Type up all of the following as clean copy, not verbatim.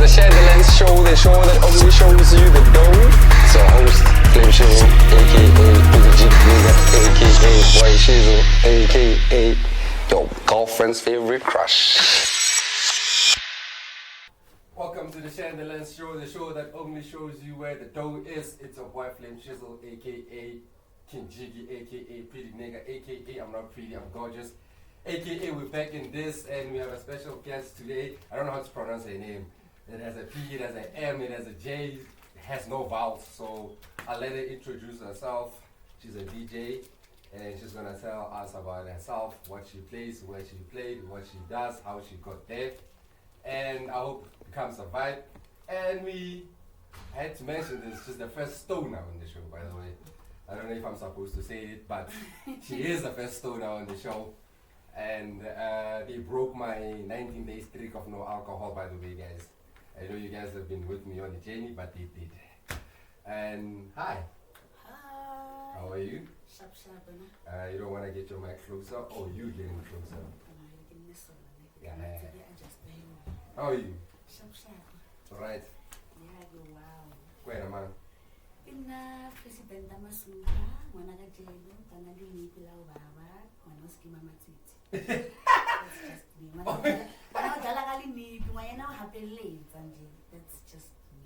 Shadowlands show, the show that only shows you the dough. So host, Flame Shizzle, aka Big G Nigga, aka White Shizzle, aka your girlfriend's favorite crush. Welcome to the Shadowlands show, the show that only shows you where the dough is. It's a White Flame Shizzle, aka King Jiggy, aka Pretty Nigga, aka I'm not pretty, I'm gorgeous. AKA we're back in this and we have a special guest today. I don't know how to pronounce her name. It has a P, it has an M, it has a J, it has no vowels. So I'll let her introduce herself. She's a DJ and she's gonna tell us about herself, what she plays, where she played, what she does, how she got there. And I hope it becomes a vibe. And we had to mention this, she's the first stoner on the show, by the way. I don't know if I'm supposed to say it, but she is the first stoner on the show. And they broke my 19-day streak of no alcohol, by the way, guys. I know you guys have been with me on the journey, but they did. And hi. Hi. How are you? Sharp. You don't want to get your mic closer? Oh, you getting closer. Yeah. How are you? Sharp. Alright. Yeah, wow. Where, man? Pina President masupa, mwana kajelo, tanali nipila ubaba, mwana skima matiti. That's just me. Mwana kali nipi, mwana hapele zanje. That's just me.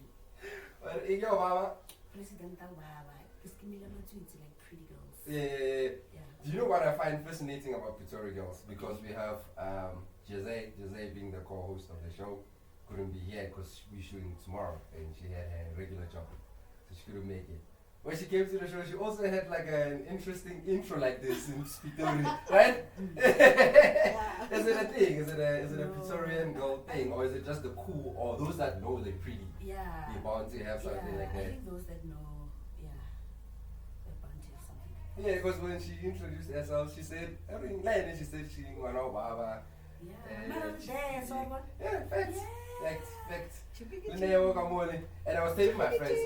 Well, yo, mama. President ubaba, skimila matiti like pretty girls. Yeah. Do you know what I find fascinating about Pretoria Girls? Because we have Jose being the co-host of the show, couldn't be here because we're shooting tomorrow and she had a regular job. She couldn't make it. When she came to the show, she also had like an interesting intro like this in Pretoria, right? Yeah. Is it a thing? Is it a Pretorian girl thing, or is it just the cool, or those that know they're pretty? Yeah. They bound to have something like I that. think those that know, they're bound to have something like that. Yeah, because when she introduced herself, she said everything, and she said she went out, baba. Yeah, Yeah, facts. Yeah. Facts. And I was telling my friends,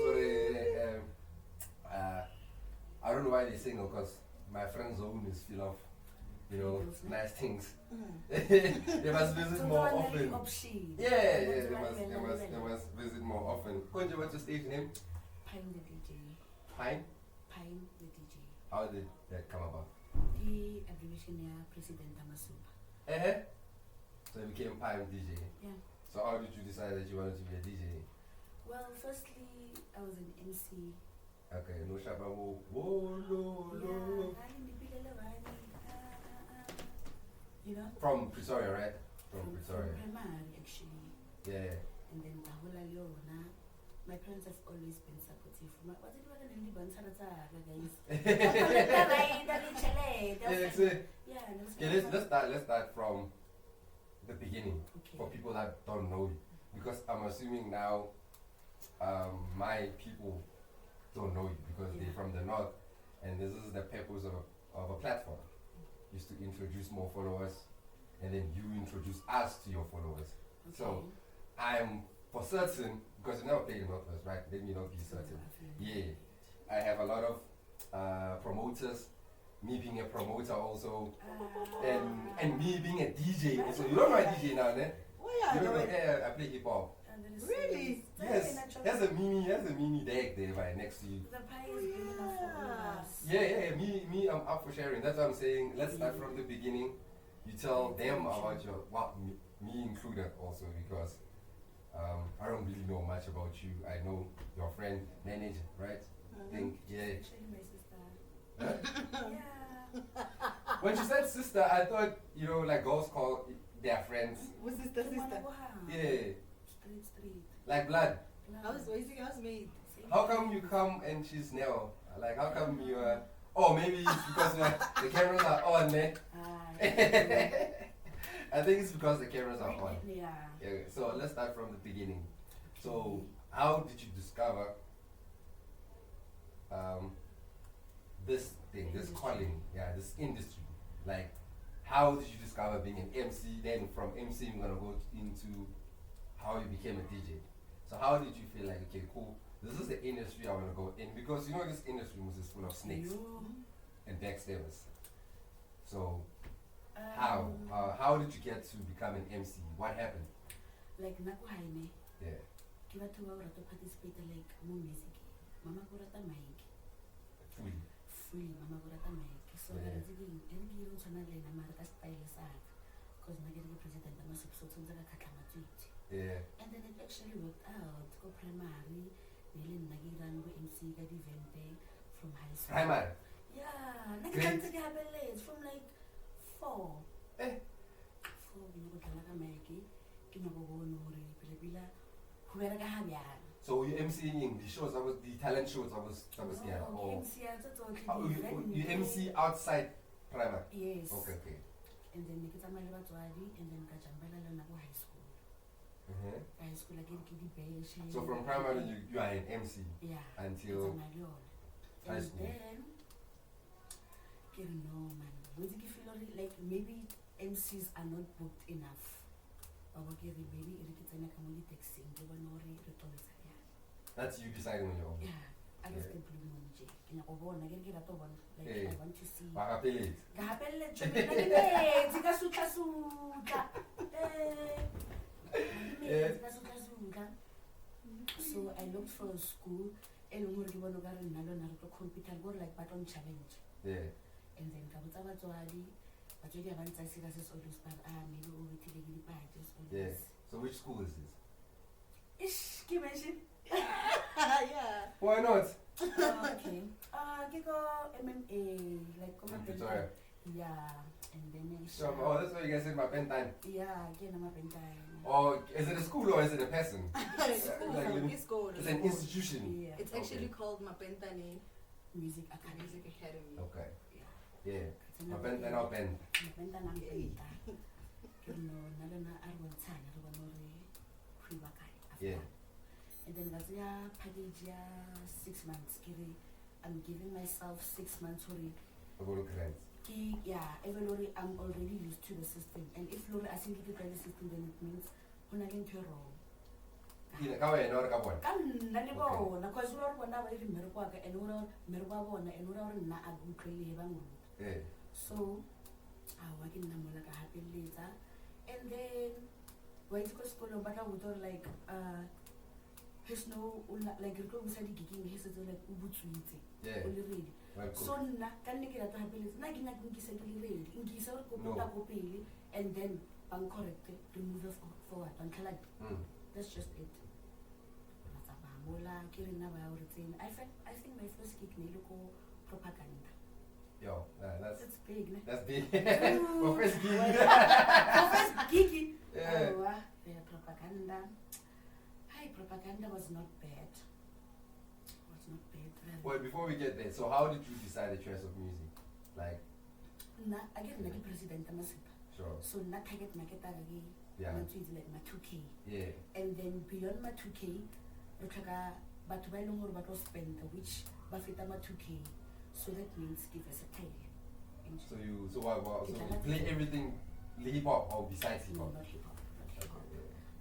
I don't know why they single, because my friend's zone is full of, nice things. They must visit more often. Yeah, they must visit more often. Konja, what's your stage name? Pine the DJ. Pine? Pine the DJ. How did that come about? The abbreviation here, President masupa. So you became Pine DJ. Yeah. So how did you decide that you wanted to be a DJ? Well, firstly, I was an MC. Okay, no shaba whoa. You know? From Pretoria, right? From Pretoria. From primary, actually. Yeah. And then my parents have always been supportive. What did you want to Let's start from the beginning. Okay. For people that don't know you, because I'm assuming now my people don't know you because they're from the north, and this is the purpose of a platform, is to introduce more followers, and then you introduce us to your followers. Okay. So I'm for certain, because you never played in Northwest, right? Let me not be certain. Yeah, I have a lot of promoters. Me being a promoter also, and me being a DJ also. You don't know a DJ now, ne? You don't know, I play hip hop. Really? Yes, there's a mini deck there right next to you. The pie is big enough for us. Yeah, me, I'm up for sharing. That's what I'm saying. Let's start from the beginning. You tell them about your, me included also, because I don't really know much about you. I know your friend, manager, right? Think, yeah. Actually, my sister. Yeah. When she said sister, I thought, like girls call their friends. What's sister? Yeah. Street. Like blood. Housemate. How come you come and she's Nell? Like, how come you are. Oh, maybe it's because the cameras are on, man. I think it's because the cameras are on. Yeah. So let's start from the beginning. So, how did you discover this thing, this calling, this industry? Like, how did you discover being an MC? Then from MC, we're gonna go into how you became a DJ. So how did you feel like, okay, cool, this is the industry I want to go in? Because this industry is full of snakes and backstabbers. So how did you get to become an MC? What happened? Like nakuhaine. Yeah. ke batho ba o rata participate like mo music. Mama go rata mic. Fully mama go rata mic. So Yeah. re tsedi e re go tsana le na mara ka style sa ka. Because na ke di president ma so tshotse ka khatla matswitsi. Yeah. And then it actually worked out. Go primary, nile nna ke ran go MC ka event from high school. Primary. Yeah, like Great. it's from like 4. Eh. 4 ke no go dlala ka mic. Ke no go bona hore pele ho bereka ha byana. So you MCing the shows the talent shows yeah. Or you MC outside primary. Yes. Okay. And then ke tsamaya le batswadi and then ka jambela le nna go high school. High school like ke di bench. So from primary you are an MC. Yeah. Until high and school. then ke no man. When you feel like maybe MCs are not booked enough. Baba ke re maybe re ke tsena ka mo di taxi ke bona hore re toletse ya. That's you deciding on your own. Yeah. I just get blue moon je. Ke na go bona ke rata bona like Hey. I want to see. Ba kapele. Ka hapelle tshwena ke metsi ka sutla. So I looked for a school and we were given a computer go like button challenge. Yeah. And then Kabuta Batswadi, but you haven't said this all this, but maybe we will take the badges or Yeah. this. So which school is this? Ish, can you mention? Yeah. Why not? Okay. Kiko MMA, like Victoria. Yeah. And then So, that's why you guys said my pen time. yeah, again I'm a pentime. Or is it a school or is it a person? It's called. It's an institution. Yeah. It's actually called Mapentane Music Academy. Music Academy. Okay. Yeah. Yeah. My pen and our pen. Mapenta nang penta. Ke no nalona a re bontshana re bona re khwiba kae after. Yeah. And then that's ya package ya 6 months. I'm giving myself 6 months hore I go to grants. yeah, even though I'm already used to the system. And if Lori I think if you try the system then it means hona le ntho e wrong. Ka wena or ka bona? Ka nna le bona cause ura re bona ba iri mmereko wa ka and ura mmereko wa bona and ura re nna a utlwele ba ngwana. Yeah. So wa ke nna mola ka hapeletsa and then when you go to school ba tla botsa like his no like re go busa di gigging his is like o butswitse Yeah. o le ready. Well, cool. So nna ka nne ke rata hapeletsa nna ke nya ke nkisa ke le ready nkisa re go No. puta go pele and then bang correct remove forward bang khala that's just it. That's ba mola ke re nna ba o re tsena I think my first gig ne le go propaganda. Yo, that's big, ne? that's big. For first gig. For first gig. Yeah. Oh, yeah, propaganda. Hi, propaganda was not bad. Really. Well, before we get there, so how did you decide the choice of music? Like, Again, like president masupa. sure. So na target market agagi. Yeah. Like my 2K. Yeah. And then beyond my 2K, we try but by long or but spend which bafita my 2K. So that means give us a tail. So you play everything hip hop or besides hip No, hop? not hip hop. Not hip hop.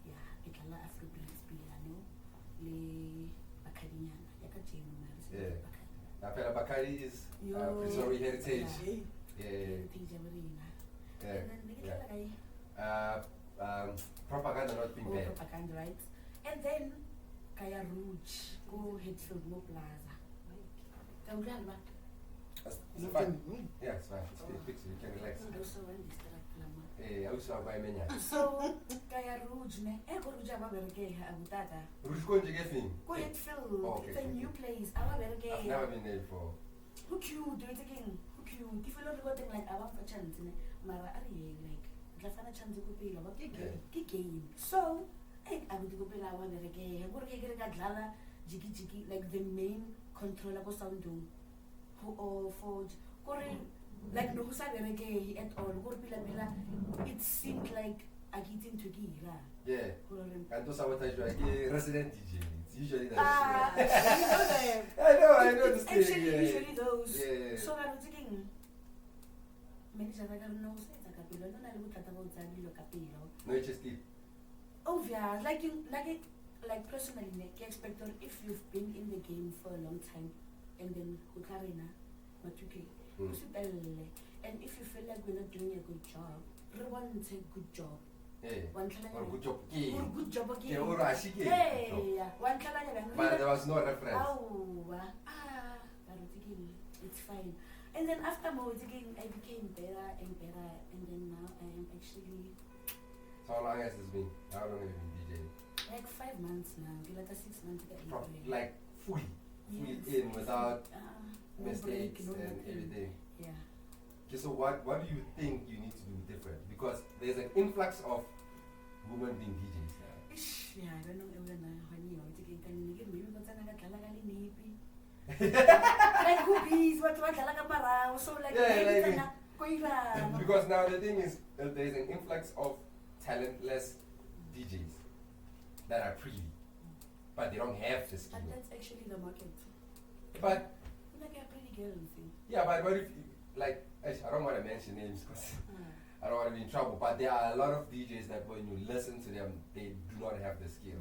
Yeah, it's a lot of Afrobeats piano. Le Bakarinyana. Yaka Jane. Yeah. Napela Bakari is Pretoria Heritage. Yeah. Heritage Arena. Yeah. And then we get Yeah. Propaganda not being bad. propaganda, right? And then Kaya Rouge. Go Headfield No Plaza. Kaulamba. Is it fine? Yeah, it's fine. It's good. Fix it. You can relax. Also when distract lama. I also have my menu. So Kaya Rouge ne. Go Rouge ababereke abutata. Rouge going to get thing? Go Headfield. Oh, okay, It's a okay. new place. Ababereke. I've never been there before. Who cute, do it again. Who cute. If you don't go like about for chance, Mara are like Lafana chance go pay about game. So I would go pay our again. I would get a glala, jiggy, like the main controller go sound do. Who or forge like no sabe reggae at all. It seemed like I get into Gira. Yeah. And to sabotage like resident DJ. It's usually that. You know them. I know the It's stage. actually Yeah. usually those. Yeah. So I'm thinking many Javagan knows it's a capillo, no I look at about Zabilo Capillo. No HST. Obvious, like personally, like expect if you've been in the game for a long time and then Hukarina, Matuki, and if you feel like we're not doing a good job, everyone say good job. Yeah. One tla Or good nya. job. Or good job again. Yeah, or ashike. Hey, one tla nya bang. But there was no reference. It's fine. And then after again, I became better and better, and then now I am actually So how long has this been? How long have you been DJing? like 5 months now. Like 6 months ago. Like fully Yes. in without no mistakes break, no and nothing. everything. Yeah. Okay, so what do you think you need to do different? Because there's an influx of women being DJs now. Ish, yeah, I don't know even when you maybe because like who bees, what so like Yeah, like because now the thing is there's an influx of talentless DJs that are pretty, but they don't have the skill. and that's actually the market. But Like a pretty girl, you see. yeah, but what if like I don't want to mention names because I don't want to be in trouble. But there are a lot of DJs that when you listen to them, they do not have the skill,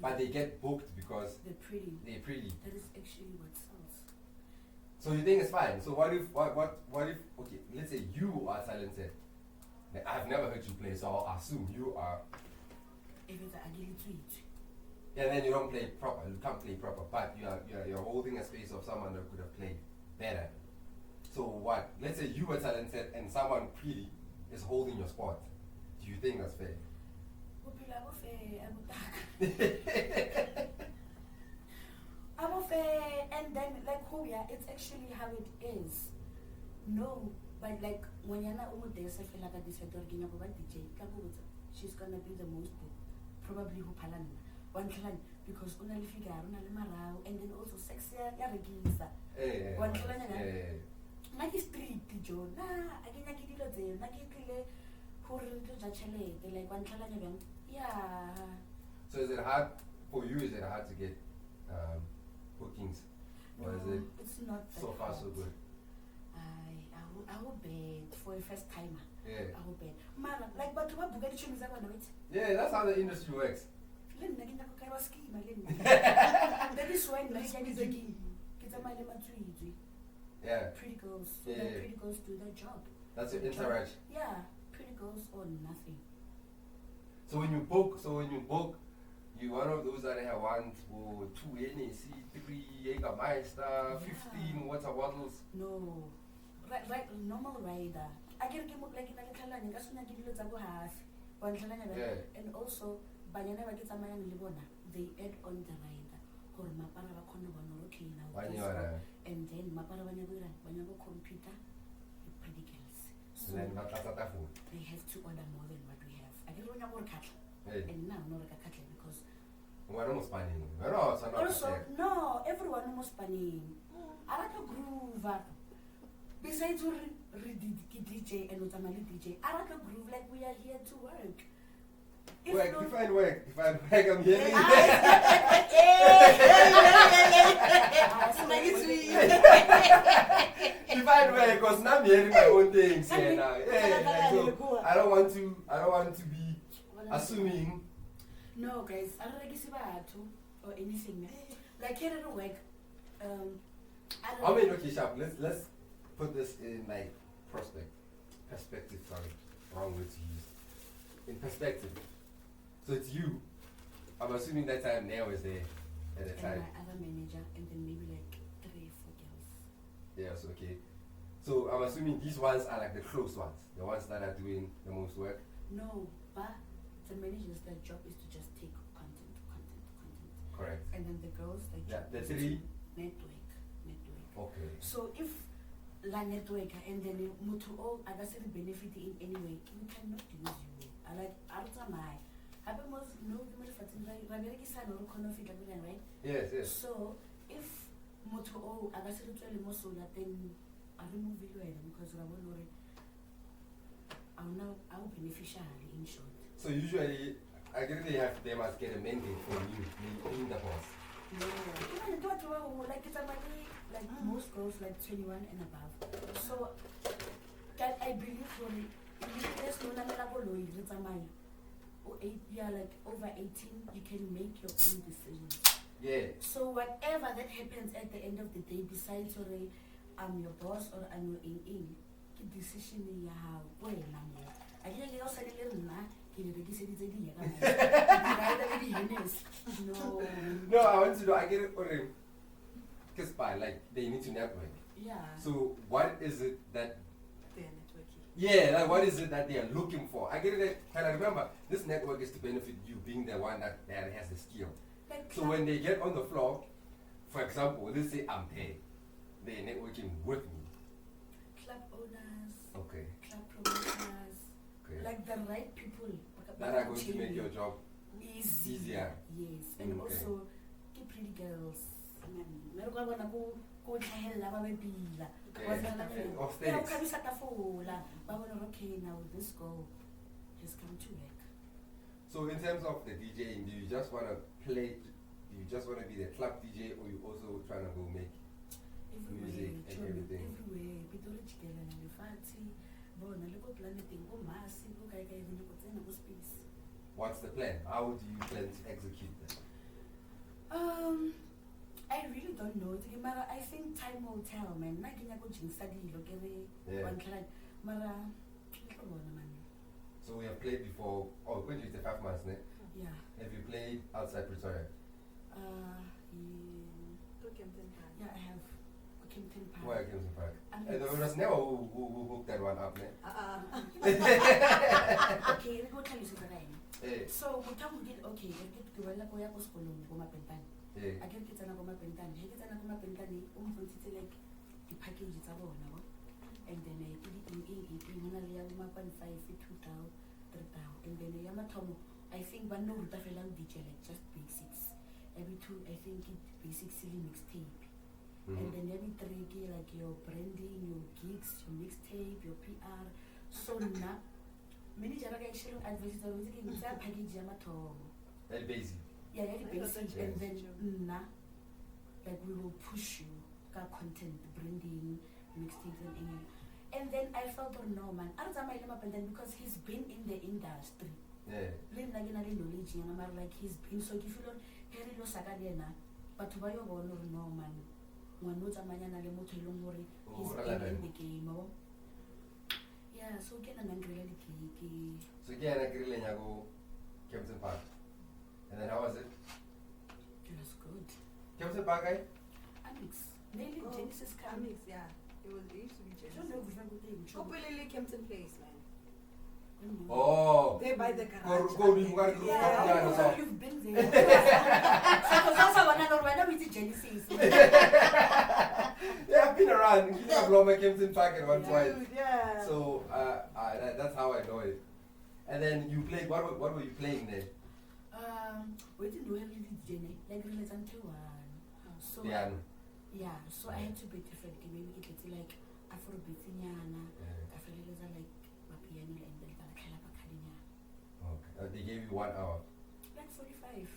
but they get booked because they're pretty. they're pretty. That is actually what sells. So you think it's fine? So what if okay, let's say you are talented. I've never heard you play, so I'll assume you are. If it's a ugly tweet. And then you don't play proper. You can't play proper, but you're holding a space of someone that could have played better. So what? Let's say you were talented and someone pretty is holding your spot. Do you think that's fair? And then like it's actually how it is. No, but like when you're not this, I feel like this DJ, she's gonna be the most probably who palan one clan because only figure and then also sexy one clan like street Joe like one clan yeah. So is it hard for you? Is it hard to get bookings, or No, is it it's not so that far hard. so good? I will bet for a first timer. Yeah. I will bet. Mara, like but what Bugatti tunes are gonna wait. Yeah, that's how the industry works. That is why Yeah. pretty girls. So Yeah, that yeah. pretty girls do their job. That's your Their job. interaction. Yeah, pretty girls or nothing. So when you book, you one of those that have 1 for 2 NAC, 3 Jägermeister, 15 water bottles. No. Right, normal rider. I can get like in a kalanya, that's when I give you the half. Yeah. And also, Banyana gets a man libona, they add on the rider. Or Mapara Kono okay now. And then Mapara when you go computer, pretty girls. So And then that's food. they have to order more than what we have. I get one more cattle. Hey. And now not like a cattle because We're almost planning. also no, everyone almost panning. I like a groove. Besides DJ and Utamali DJ, I like a groove like we are here to work. Define work, I'm here. Define work, because now I'm hearing my own things here now. Yeah, so I don't want to be assuming. No, guys, I don't like to or anything. Like here at work, I mean, okay, sharp. Let's put this in like perspective. Sorry, wrong word to use. In perspective. So it's you. I'm assuming that time Nea was there at the and time. my other manager, and then maybe like 3 or 4 girls. Yes, okay. So I'm assuming these ones are like the close ones, the ones that are doing the most work. No, but the manager's their job is to just take content. Correct. And then the girls, their Yeah, job the is three. to network. Okay. So if la network and then mutu all other city benefit in any way, we cannot use you. I like my happy most no right? Yes, yes. So if mutu all other city most then I remove you because I'll beneficial in short. So usually I guess they must get a mandate from you, being the boss. No, even like it's like most girls like 21 and above. So that I believe from there's no like over 18, you can make your own decisions. Yeah. So whatever that happens at the end of the day, besides I'm your boss or I'm your in the decision you have I can't get outside a little No. No, I want to know. I get it. Because like they need to network. Yeah. So what is it that? They're networking. Yeah, like what is it that they are looking for? I get it. And I remember this network is to benefit you, being the one that has the skill. Like So when they get on the floor, for example, let's say I'm there, they're networking with me. club owners, Okay. club promoters, Okay. like the right people That are going to make your job easy. easier. Yes, and Okay. also keep pretty girls. Mero ka bona ko tlhahella ba be pila. And off stage. Ukhabisa tafula. Ba bona okay now this girl has come to work. So in terms of the DJing, do you just want to play? Do you just want to be the club DJ, or you also trying to go make music and everything? Everywhere. Pitori jikelela lefatshe. Bona le ko planeteng ko Mars, ko kae kae le ko tsena ko space. What's the plan? How do you plan to execute that? I really don't know. I think time will tell, man. Na kenya go jinxa dilo ke re Yeah. one client. Mara ke tlo bona man. So we have played before. Oh, when you say 5 months, ne? Yeah. Have you played outside Pretoria? Go Kempton Park. Yeah, I have Kempton Park. Where Kempton Park? And And there was never who hooked that one up, ne? okay, we go tell you something. Hey, So we come get okay, I get to wala ko ya ko sekolong ko Mapentane. hey. I get ke tsana ko Mapentane. He ke tsana ko Mapentane, o mfontse like the package tsa bona, bo. And then I put it in hona le ya ma 5 2,000 3,000. And then ya mathomo I think ba no ruta fela DJ like just basics. Every two I think it basics silly mixtape. And then every three ke like your branding, your gigs, your mixtape, your PR. So na many jara ka ishelo advertiser o ke ngitsa package ya mathomo. That basic. Yeah, yeah, basic. Yeah. And then na like we will push you ka content, branding, mixtapes and anything. And then I felt no man. I don't know because he's been in the industry. Yeah. Le nna ke na le knowledge yana mara like he's been so ke feel here lo saka le na batho ba yo bona re no man ngwana o tsamanyana le motho le ngore he's been in the game. Oh. Yeah, so ke na ngrela le ke So again, I grilled in Kempton Park. And then how was it? it was good. Kempton Park, eh? Amix. Mainly Genesis Amix, Comics. yeah. It used to be Don't know Genesis. which one Go Pelele Kempton Place, man. Oh. They by the garage. Yeah, so. you've been there. So that's one another with Genesis. Yeah, I've been around. I've blown my Kempton Park at one point. Dude, yeah. So that's how I know it. And then you played. What were you playing there? We didn't do any DJ, like really until one. So Piano. yeah, so I had to be different. Maybe it's like Afrobeat nyana, I feel like piano and then Okay. They gave you 1 hour. like 45.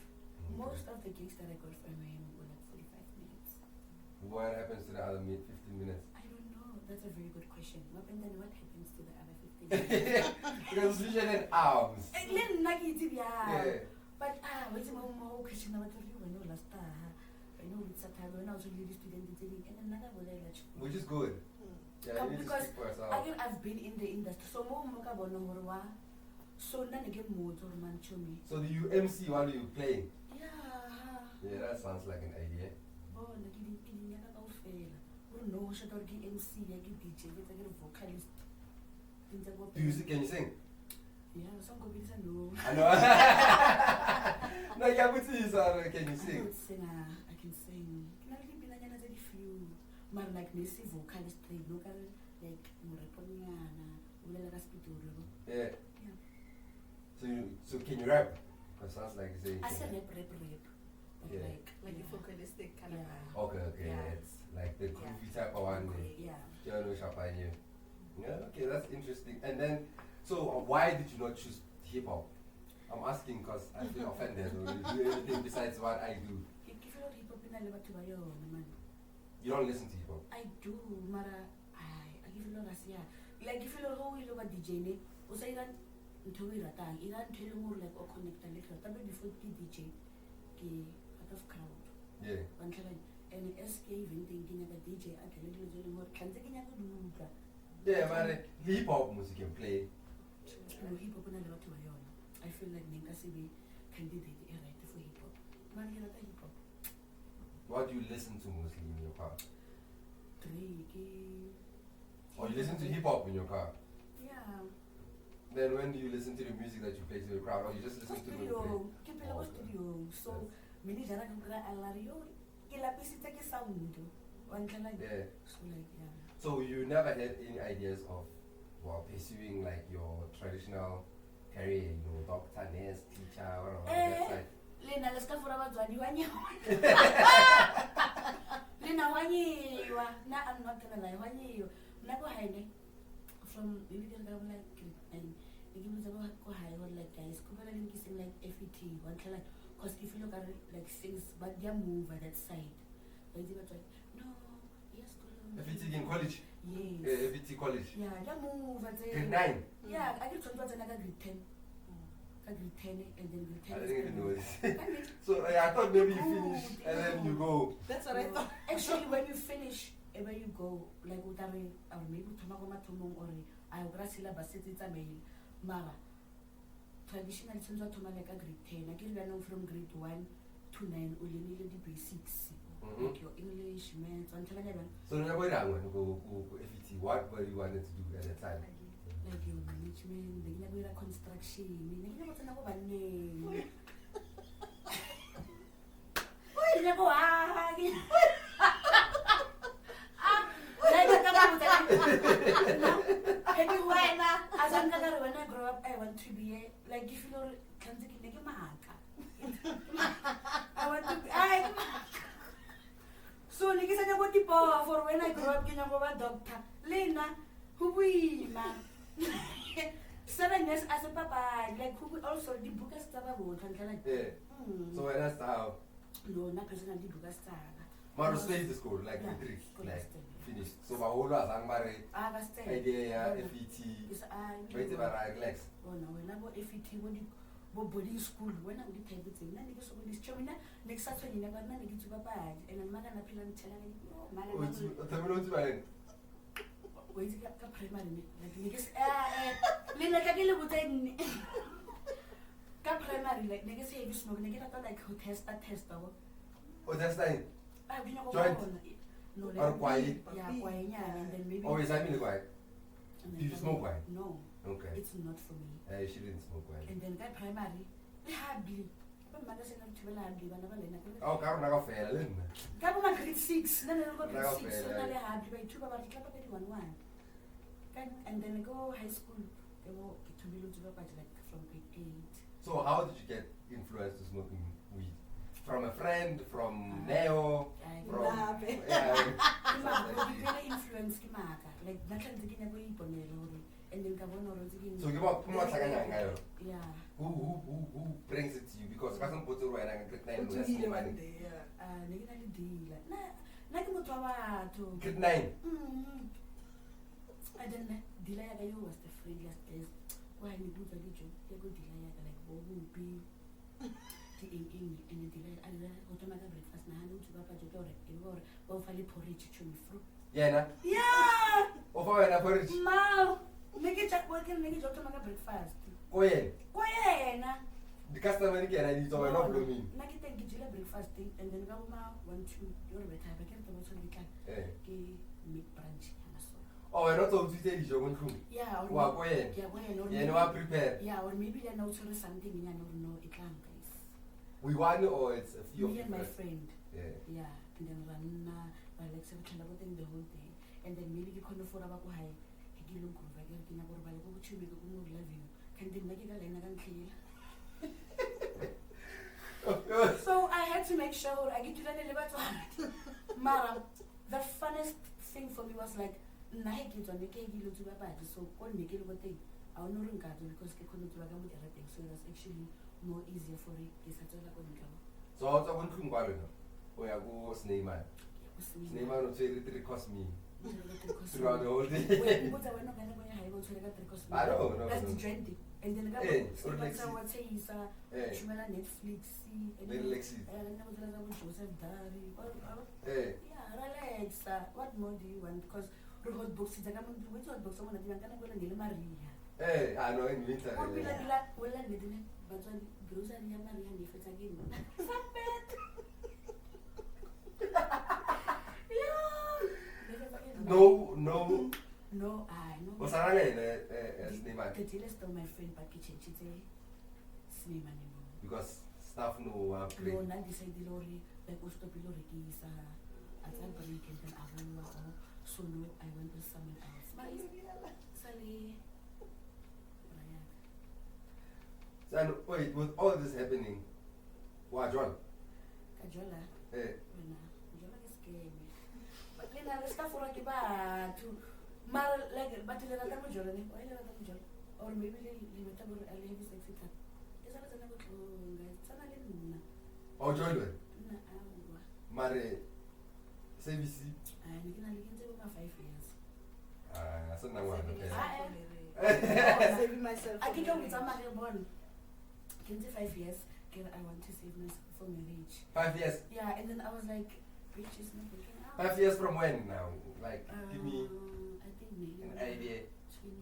Most of the gigs that I got from him were like 45 minutes. What happens to the other 15 minutes? I don't know. That's a very good question. What happens to the other 15 minutes? Because it's usually in arms. Yeah. But wait a moment, question about when you last I know it's a time when I was a really student and another will let you. Which is good. Yeah, you need to Because speak for yourself. again, I've been in the industry, so more moka bono horwa. So none again more to man chumi. So do you MC while you playing? Yeah. Yeah, that sounds like an idea. Oh, naging nyaka ka ufela. Uri no sha tor ki MC ya ki DJ, ke tsa vocalist. Can you sing? Yeah, some go bisa no. I know. No, yeah, but can you sing? I can sing. Can I be na nyana tse di few. Man like nesi vocalist trade no ka like moreponyana. Ulela ka spitori. Yeah. So can you rap? It sounds like you say. I said rap. But Yeah. Like yeah. a vocalistic kind of vibe. Okay, Yeah. it's like the groovy type of one. Yeah. Piano champagne. Yeah, okay, that's interesting. And then, so why did you not choose hip hop? I'm asking because I feel offended. Or you do anything besides what I do? You don't listen to hip hop. I do, Mara. I give you a lot of like if you know who you love DJ, ne, usay kan until we ratang, iran tell more like or connect a little. Tabi before ki DJ, ki out of crowd. Yeah. And SK even thinking that DJ at a little more. Can't take any Yeah, man. Hip hop music can play. No hip hop na lewa to ayon. be candidate right for hip hop. Man, get hip hop. What do you listen to mostly in your car? Drake. Or you listen to hip hop in your car? Yeah. Then when do you listen to the music that you play to the crowd, or you just listen to the Studio. Keep it Oh, in studio. So Yes. many jara kukra alario. Kila pisi take sound. One can like. Yeah. So like yeah. So you never had any ideas of pursuing like your traditional career, you know, doctor, nurse, teacher, whatever. That side. Lena let's go for our Johnny Wanyo. Lena Wanyiwa. Na I'm not gonna lie. Wanyiwa. Nago hide from maybe they'll go like and they give me the go high or like guys. Kupala link is like FET. One can like cause if you look at it like things but they move at that side. But they were like no, yes, FET in college? Yes. FET college? Yeah, they move at the Grade 9? Yeah, I get to another grade 10. Grade 10 and then grade 10. I didn't even know this. this. So I thought maybe you finish and then you go. That's what I thought. Actually, when you finish, when you go, like utare, or maybe tomagoma tomong or I grasila basitita mail, mara. Traditional since what like a grade 10. I get learning from grade 1 to 9, only nearly the basics. Like your English, maths, until I never. So when I go FET, what were you wanted to do at the time? Like your management, the Nagura construction, the Nagura name. Why never as I'm gonna when I grow up, I want to be like if you know can take like a I want to be so niggas I want to for when I grow up can go a doctor. Lena, who we man 7 years as a papa, like who also the book as like Yeah. So when that's how no, not personally book as Maro stayed to school, like Yeah, matric, school like stay. finished. So my whole was angry. Idea FET. Wait till I relax. Oh no, when I go FET when you boarding school, when I would type it in, then you go so this chomina next Saturday you never know to papa and I'm gonna plan telling no man. Wait to get primary like niggas Lena Kagila would then primary like niggas say you smoke nigga like who test Oh, that's like joint. No, or quiet. Yeah, quiet, yeah, and then maybe. Always I mean quiet. And Do you then smoke wine? No. Okay. It's not for me. She didn't smoke wine. And then guy primary, hardly. But mother said not to be hardly, but never let Oh, Karo naga fair, Lynn. Gabo my grade 6, then I go grade Naga 6, fair, so now they hardly by 2 about the club at 1. And then I go high school, I go to be looked up at like from grade 8. So how did you get influenced to smoking weed? From a friend, from Neo, from influence kimaka like nakanzi kinabo ibonelo and then kabona rozi so give up ngayo. Yeah. Who brings it to you? Because kasam photo right now grade 9 To heal one day, yeah. Nigga na deal na ke motho wa batho grade 9. I don't know deal ya you was the friendliest days why ni buta dijo ke go deal ya like bo be in the automatic breakfast na hanu to papa jotore ngore bo fali porridge chumi fruit Yeah. Ofa wena porridge. Ma nike chat working nike automatic breakfast koyena The customer ni kena ni to wena blow me. nakite ngijile breakfast and then kama 1 2 yore beta ba ke tlo tsho dikla ke meat brunch kana so Oh, wena to utse dijo mo ntlong. yeah Wa koyena. yeah koyena Yena wa prepare. yeah or maybe they know something in no iklang guys We one or it's a few of me and my friends? friend Yeah. and then run like seven the whole day and then maybe you couldn't afford about high he look over again can go by go to me go love you can they make it a can clear so I had to make sure I get to that elevator Mara the funniest thing for me was like Nike to make you to bad so all make it what thing I will not because they couldn't do everything so it was actually more easier for it So what's up with Kumbalo? Oh, I go Sneyman. Sneyman will say it cost me throughout the whole day. I don't know. That's 20. And then I got Netflix. Yeah, relax. What more do you want? Because hot books is a hot books. Someone is going to Maria. Hey, I know in winter. Or bila wala nidine batswan grocery ya Maria ni fetsa ke nna. Sapet. No, I know. What's that name? Sneeman. Ketile still my friend but ke chechitse Sneeman no. Because staff no upgrade. No, na decide lori like o stop lori ke isa at a break and then I so no I went to someone else. Sali. And wait, with all this happening, what John? Kajola. Eh. Wena. Kajola ke scary. But then I stuff for like ba to mal like but le rata mo jola ni. Why le rata mo jola? Or maybe le meta mo a le sexy tat. Esa la tsana go tlonga. Tsana le nna. Oh, John. Nna awa. Mare service. Ni kina le kentse ba 5 years. So now what? Saving myself. I can go with somebody born. 5 years, I want to save myself for marriage. 5 years. Yeah, and then I was like, bitch is not working out. 5 years from when now? Like, give me I think maybe an idea. 20.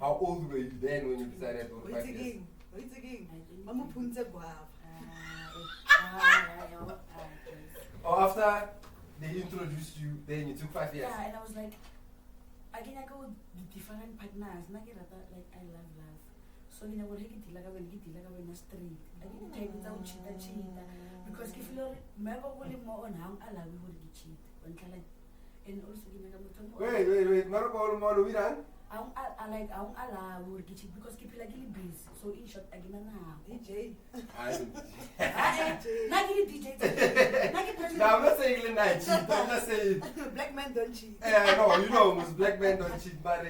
How old were you then when you decided to 5 years? Wait again. I think. Mama punza guava. Or after they introduced you, then you took 5 years? Yeah, and I was like, again, I go with different partners. Like, I love love. So you know what I get like when a street. I get take it out cheat because if you remember only more on how allow we would get cheat and also give me Wait, Marco Molo Viran? I like I won't allow we would get cheat because keep like busy. So in short again now. DJ. Nagi DJ. No, I'm not saying the night cheat, I'm just saying Black men don't cheat. no, you know most black men don't cheat, but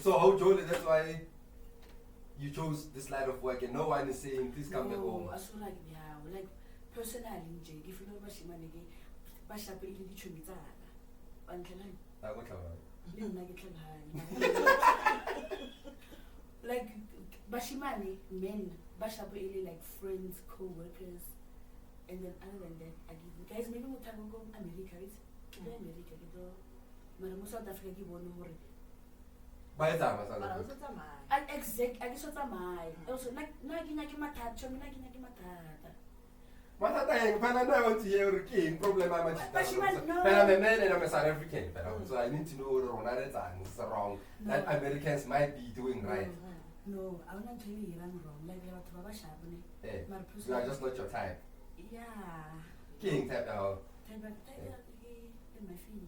so how Jolie, that's why you chose this line of work and no one is saying please come back home. I so like personally if you know what she manage bashape ile dichumitsana bantlana like bashimane men bashape ile like friends co-workers and then other than that I give guys maybe muthango go America right America ke mara mo South Africa ke bone hore By the time, I exact I guess my also nagi matata Matata yang pana na want to hear king problem I'm a man and I'm a South African, so I need to know what is wrong that Americans might be doing right. No, I won't tell you I'm wrong. Like Baba Shabane. You are just not your type. Yeah. King type now. In my feet,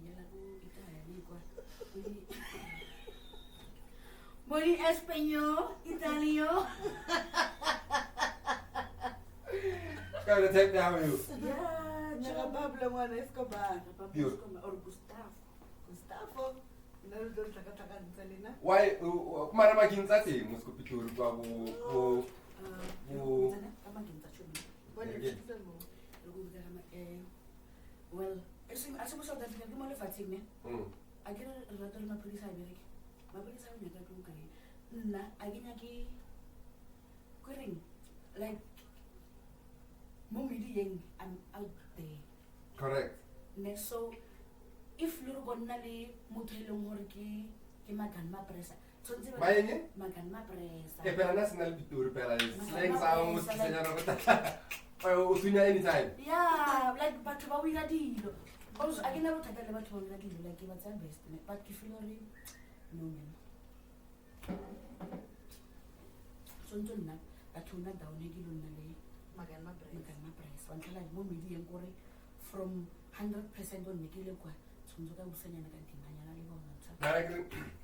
Mori Espanol, Italiano. Go to take down you. Yeah, Naka Pablo Juan Escobar. Or Gustavo. Gustavo. No, don't taka Ntalina. Why? Marama Kinzati, Muscopitur, Babu. Well, I suppose that I can only fatigue. I get a lot of my police. My police have never broken. I get a like Mommy, I'm out there. Correct. Next, so if you're going to Mutelum Horiki, Magan Presa. Maine? Magan Presa. E per national pitur per slang sounds segnano anytime. Yeah, like but what we did. Also, I can never tell about what we did, like what's our best, but if you no man. So, Atuna down Higilunale, Magana Press, one kind of movie and Gore from 100% on Nikilqua, Sunzuka Usanya and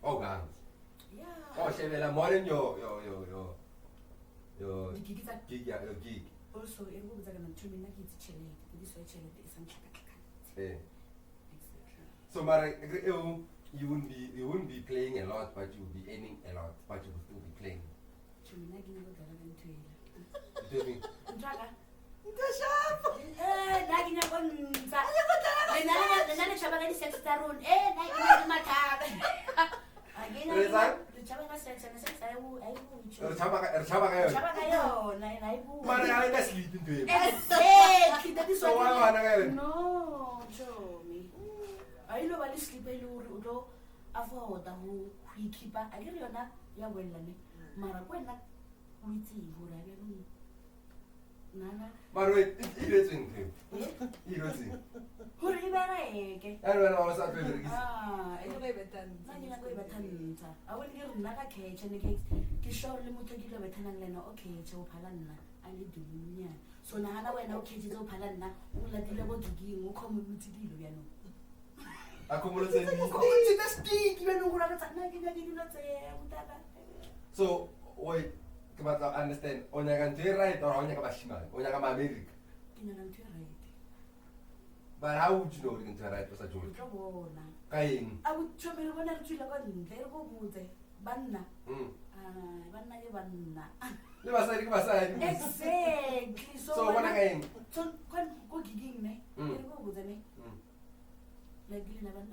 Oh, guns. Yeah. Oh, Chevela, more than your gig. Also, it was like a 2 minutes chili. This way, chili is some So, Mara, you wouldn't be playing a lot, but you would be earning a lot, but you would still be playing. You tell me. No, Joe, me. I know I sleep a little. afford-a ho keepa a ke re yona ya boellane mara ko wena o itseng gore a bjanong nana But wait, it's in him. It's in. gore e bereke I don't know what's up with it. e go e betang nna ke nyako e bethantsha a bone ke re nna ka catche ne ke sure le motho ke tlo bethanang le ena o catche o phala nna a le dulunyana so nagana wena o catchetse o phala nna o latile bo diking o community dilo bjanong So, wait, come on, understand. On your country, right, or on your Bashima, on your America. But how would you know you can write for such a Kain. I would show me when I feel like Banna. Banna. Give us a Exactly. So, when again? So, go gigging me. Go with me. Like never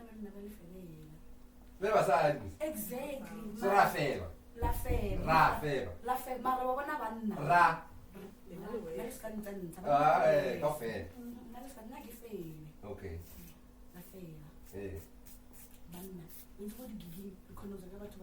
Give us a exactly. So, Rafael. La fe. Rafael. La fe. Marabana banna. Ra. Ah, coffee. Okay. Okay. La fe. Eh. Banna. It's what gigging because of the to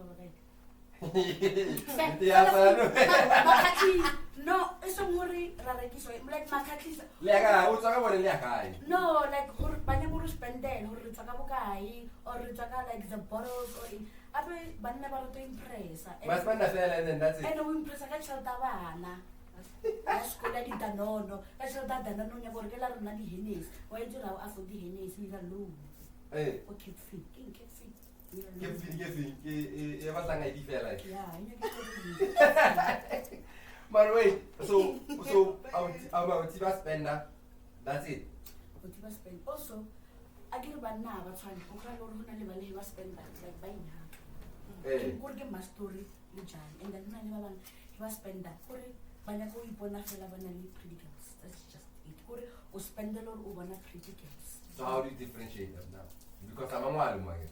no, it's a worry, like Makati. Lega, what's up with Lega? No, like Banamuru spending, or Ritakabukai, or Ritaka like the bottles, or Abu Banaba to impress. But spend a fair and then that's it. And we impress a Tavana. That's good. I didn't know. I said that the Nonia Borgella Nadi Hennes. Why do you know after the Hennes with a loom? Eh, Or keep fit, keep fit. Give us an idea like. Yeah, But wait, so our Tiba spender, that's it. Also, I get about now, but trying to cry or who was spend that like buying her. Go get my story, and then he was spend that for it. Banako Ipona Felabanali predicaments. That's just it. Or spend a lot over predicaments. So, how do you differentiate them now? Because I'm a wild man.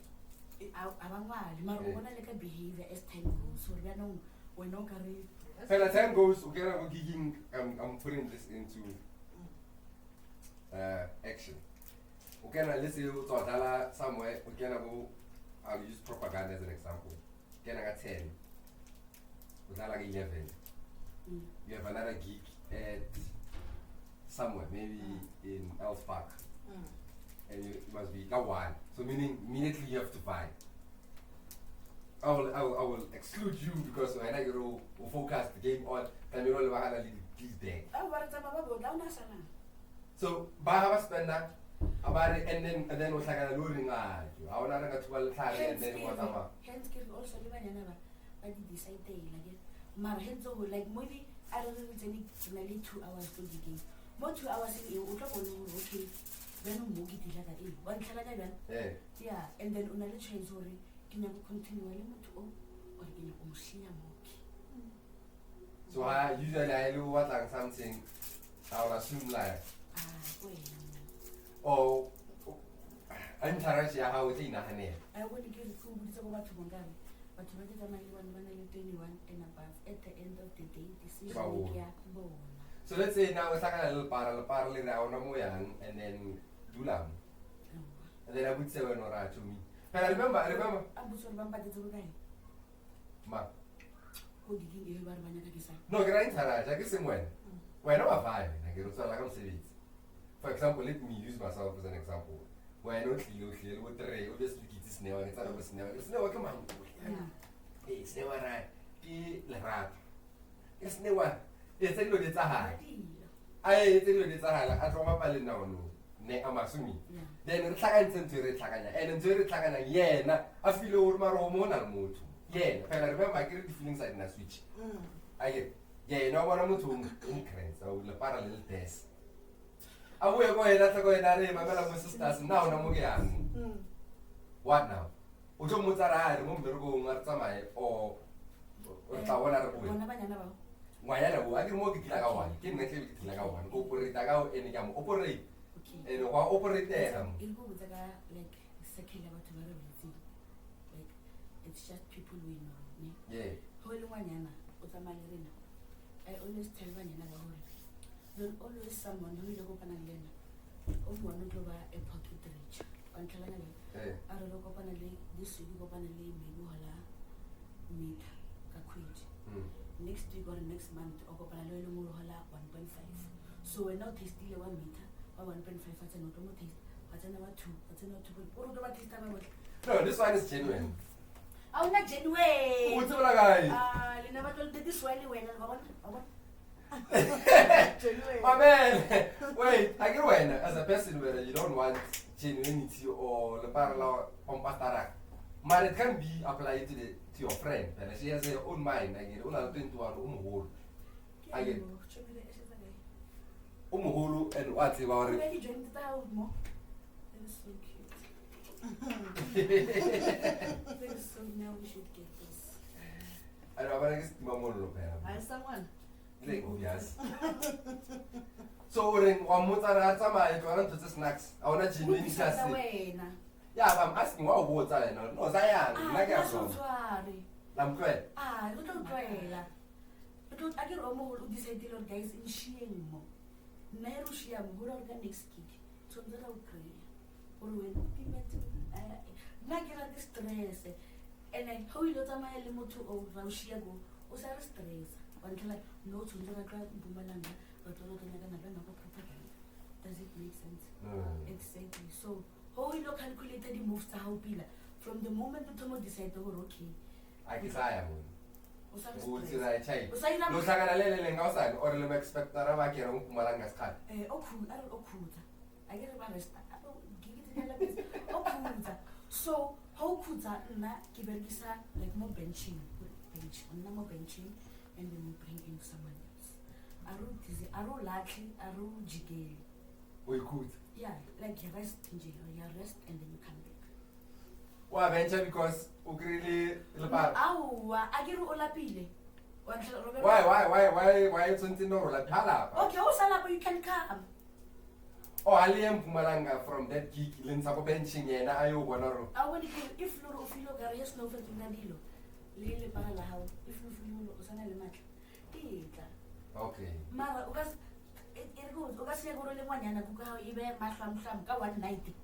Marona like a behavior as time goes, so we know when no carry. As time goes, okay, I'm putting this into action. Okay, now let's say you talk somewhere, we can go, I'll use propaganda as an example. Can I get 10? With like 11. You have another gig at somewhere, maybe in Elf Park. And it must be a one. So meaning immediately you have to buy. I will exclude you because when I go focus the game on and you all have a please there. So buy a spender about it and then was like a luring I want to get 12 times and then whatever. Hence also never I did decide like Marhenzo like maybe I don't know nearly 2 hours to the game. More 2 hours in a okay. Then we get it one Canada. Yeah, and then on a little sorry, can you continue or in Oceania moki? So I usually I do what like something I would assume like oh I'm tired how it's in a honey. I want to get food to go to Mongari, but you know when I 21 and above at the end of the day, this is born. So let's say now it's like a little parallel around and then Dulam. And then I would say when or to me. And I remember. I'm so remember the guy. Ma. Who did you ever manage? No, grind I guess when. When I'm fine, I get also like I'm saying it. For example, let me use myself as an example. When I don't clear with the ray, obviously it's never, it's never come on. It's never right. It's never. It's a little bit high. I tell you it's a high. I draw my palette now. Amasumi. Then it's like I'm to it, and enjoy it like yeah, I feel over my hormonal mood. Yeah, I remember I get the feelings like in a switch. I get, yeah, no one I'm to increase. I will parallel test. I will go ahead, that's going to my fellow sisters now. No, what now? Ujo Mutara, remember going at some or Wayana, I didn't work it like a one, didn't make it like a one, operate out any operate. And operate there. It'll go with like second about tomorrow. Like it's just people we know. Yeah. Holy one yana, Utamalina. I always tell one another holy. There's always someone who will open a lena. Or one over a pocket rich. ntlhalanya le Eh. a re lo kopana le this week kopana le maybe hola meter ka kgwedi next week or next month o kopana le le mo hola 1.5 so wena o testile 1 meter wa 1.5 a tsena o mo taste a tsena wa 2 a tsena wa 2 o ro ba testa ba botle. No, this one is genuine. Awuna genuine. What's it like? Lena ba tlo this one wena ba bona. My man, wait, I get when as a person where you don't want genuinity or the parallel on pastara. But it can be applied to your friend. And she has her own mind. I get all into her own hole. I get hole and what's about it. Already joined the house more. That is so cute. That is so now we should get this. I don't know, I guess my mom will I someone. like obvious. So when one month I want to snacks. I want to genuinely just say. Yeah, but I'm asking what words are no? No, Zion. I'm quite. Look at Grella. But I get almost decided on guys in Shian mo. Nero Shiam, good organic ski. So that I'll pray. Or when you met Nagila distress. And I hold it on my limo to old Raushiago. Was I stress? Until I know to the grand Bumalanga, but another propaganda. Does it make sense? Exactly. So, how you calculated the moves to how pillar from the moment the Tomo decided to go okay. I guess I am. Was I Who's stress? I child? Was I not? No, Sagan outside or let me expect a Ravaki or Malanga's cat. Okuda. I get a rest. I don't give it to the other. Okuda. So, how could that not give a like more benching? Bench, more benching, and then we bring in someone else. Aru Laki, Aru Jigay. We could. Yeah, like you rest in jail, you rest and then you come back. Well, venture because Ukrili. I get Olapile. Why it's something no like Hala? Okay, also, you can come. Oh, I am Pumalanga from that geek, Linsako benching, and I want to. I want to if Loro Filo Garias no fit in Nadilo. Lily Parala, if you feel Osana Mat. Okay. Mara, Ugas, it goes, Ugasia Goroliwana, Buka, Ibe, Masham, go 190.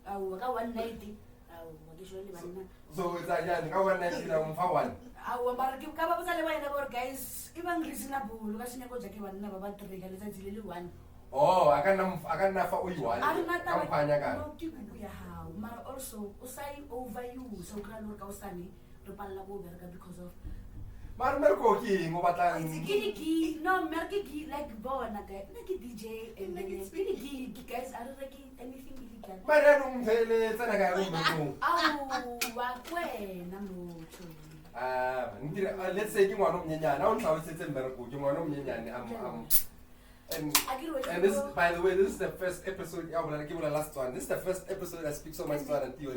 Oh, 190. So it's a young, I want to for one. Our Maraki Kaba guys, even reasonable, Lugasina Jackie one never but the one. Oh, I can never one. I'm not Campania. how. Mara also, Osai over you, so Grand Kausani, Rupala Boberga because of. Marco King, It's no, Merki like Bonaga, like a DJ, and like it's really gig, guys, I don't like anything illegal. But I don't tell it, and I got Oh, when let's say you want to now how it's in Merco, you want to and this, by the way, this is the first episode. I will give you the last one. This is the first episode I speak so much to and you,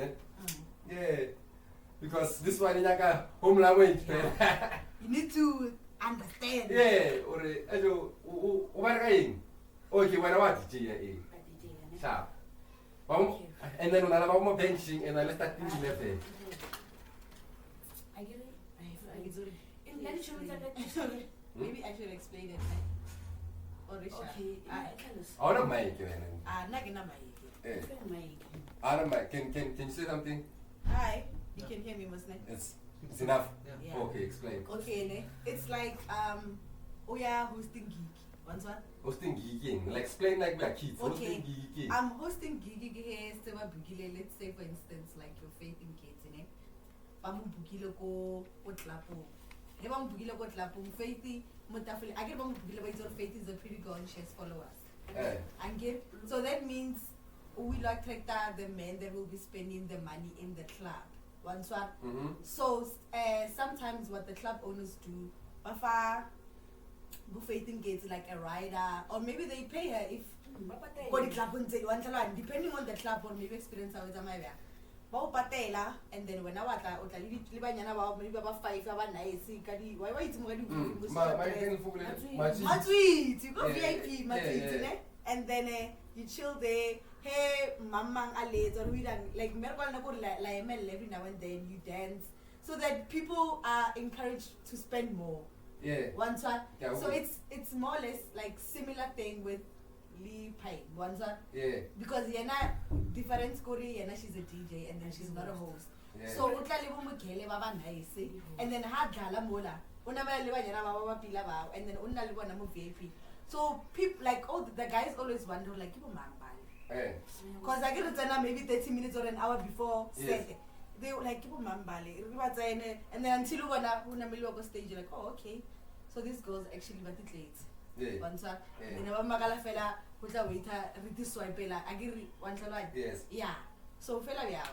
yeah, because this one in Yaka home language. You need to understand. Yeah, or what again? Okay, when I want to sharp. And then when I have more benching and I let that thing left there. I get it. I get it. Maybe I should explain it. Okay, I don't mind you. I don't mind. Can you say something? Hi, you can hear me, Muslim. It's enough. Yeah. Okay, explain. Okay, it's like we are hosting geek. Once what? Hosting geeking. Like explain like we are kids. Okay. Hosting geeking. I'm hosting geeky here. Let's say for instance, like your faith in kids, Bamu bukile ko tlapo. Bamu bukile ko tlapo. Faithy mutafili. I get bamu bukile by Faith is a pretty girl and she has followers. And get so that means we like the men that will be spending the money in the club. One swap. So sometimes what the club owners do, buffeting gets like a rider, or maybe they pay her if depending on the club or maybe experience how it's a and then when I was maybe about 5 nice, and then you chill there. Hey, mamang alez or we done like every now and then you dance so that people are encouraged to spend more. Yeah. So it's more or less like similar thing with Lee Pine. One sir. Yeah. Because yena different story, yena she's a DJ and then she's not a host. Yeah. So utlali bumugele baba nice. And then hadlala mola. Unamela liba yena baba pila ba and then unna liba na mo VIP. So people like all the guys always wonder like people mambali. Yeah. Because I get to maybe 30 minutes or an hour before Yes. set. They were like people mambali. And then until you go stage you're like, oh okay. So this girl's actually but it late. Yeah. One sir. Yeah. And then magala fela kutla waiter riti swipe la agiri one side. Yes. Yeah. So fela ya.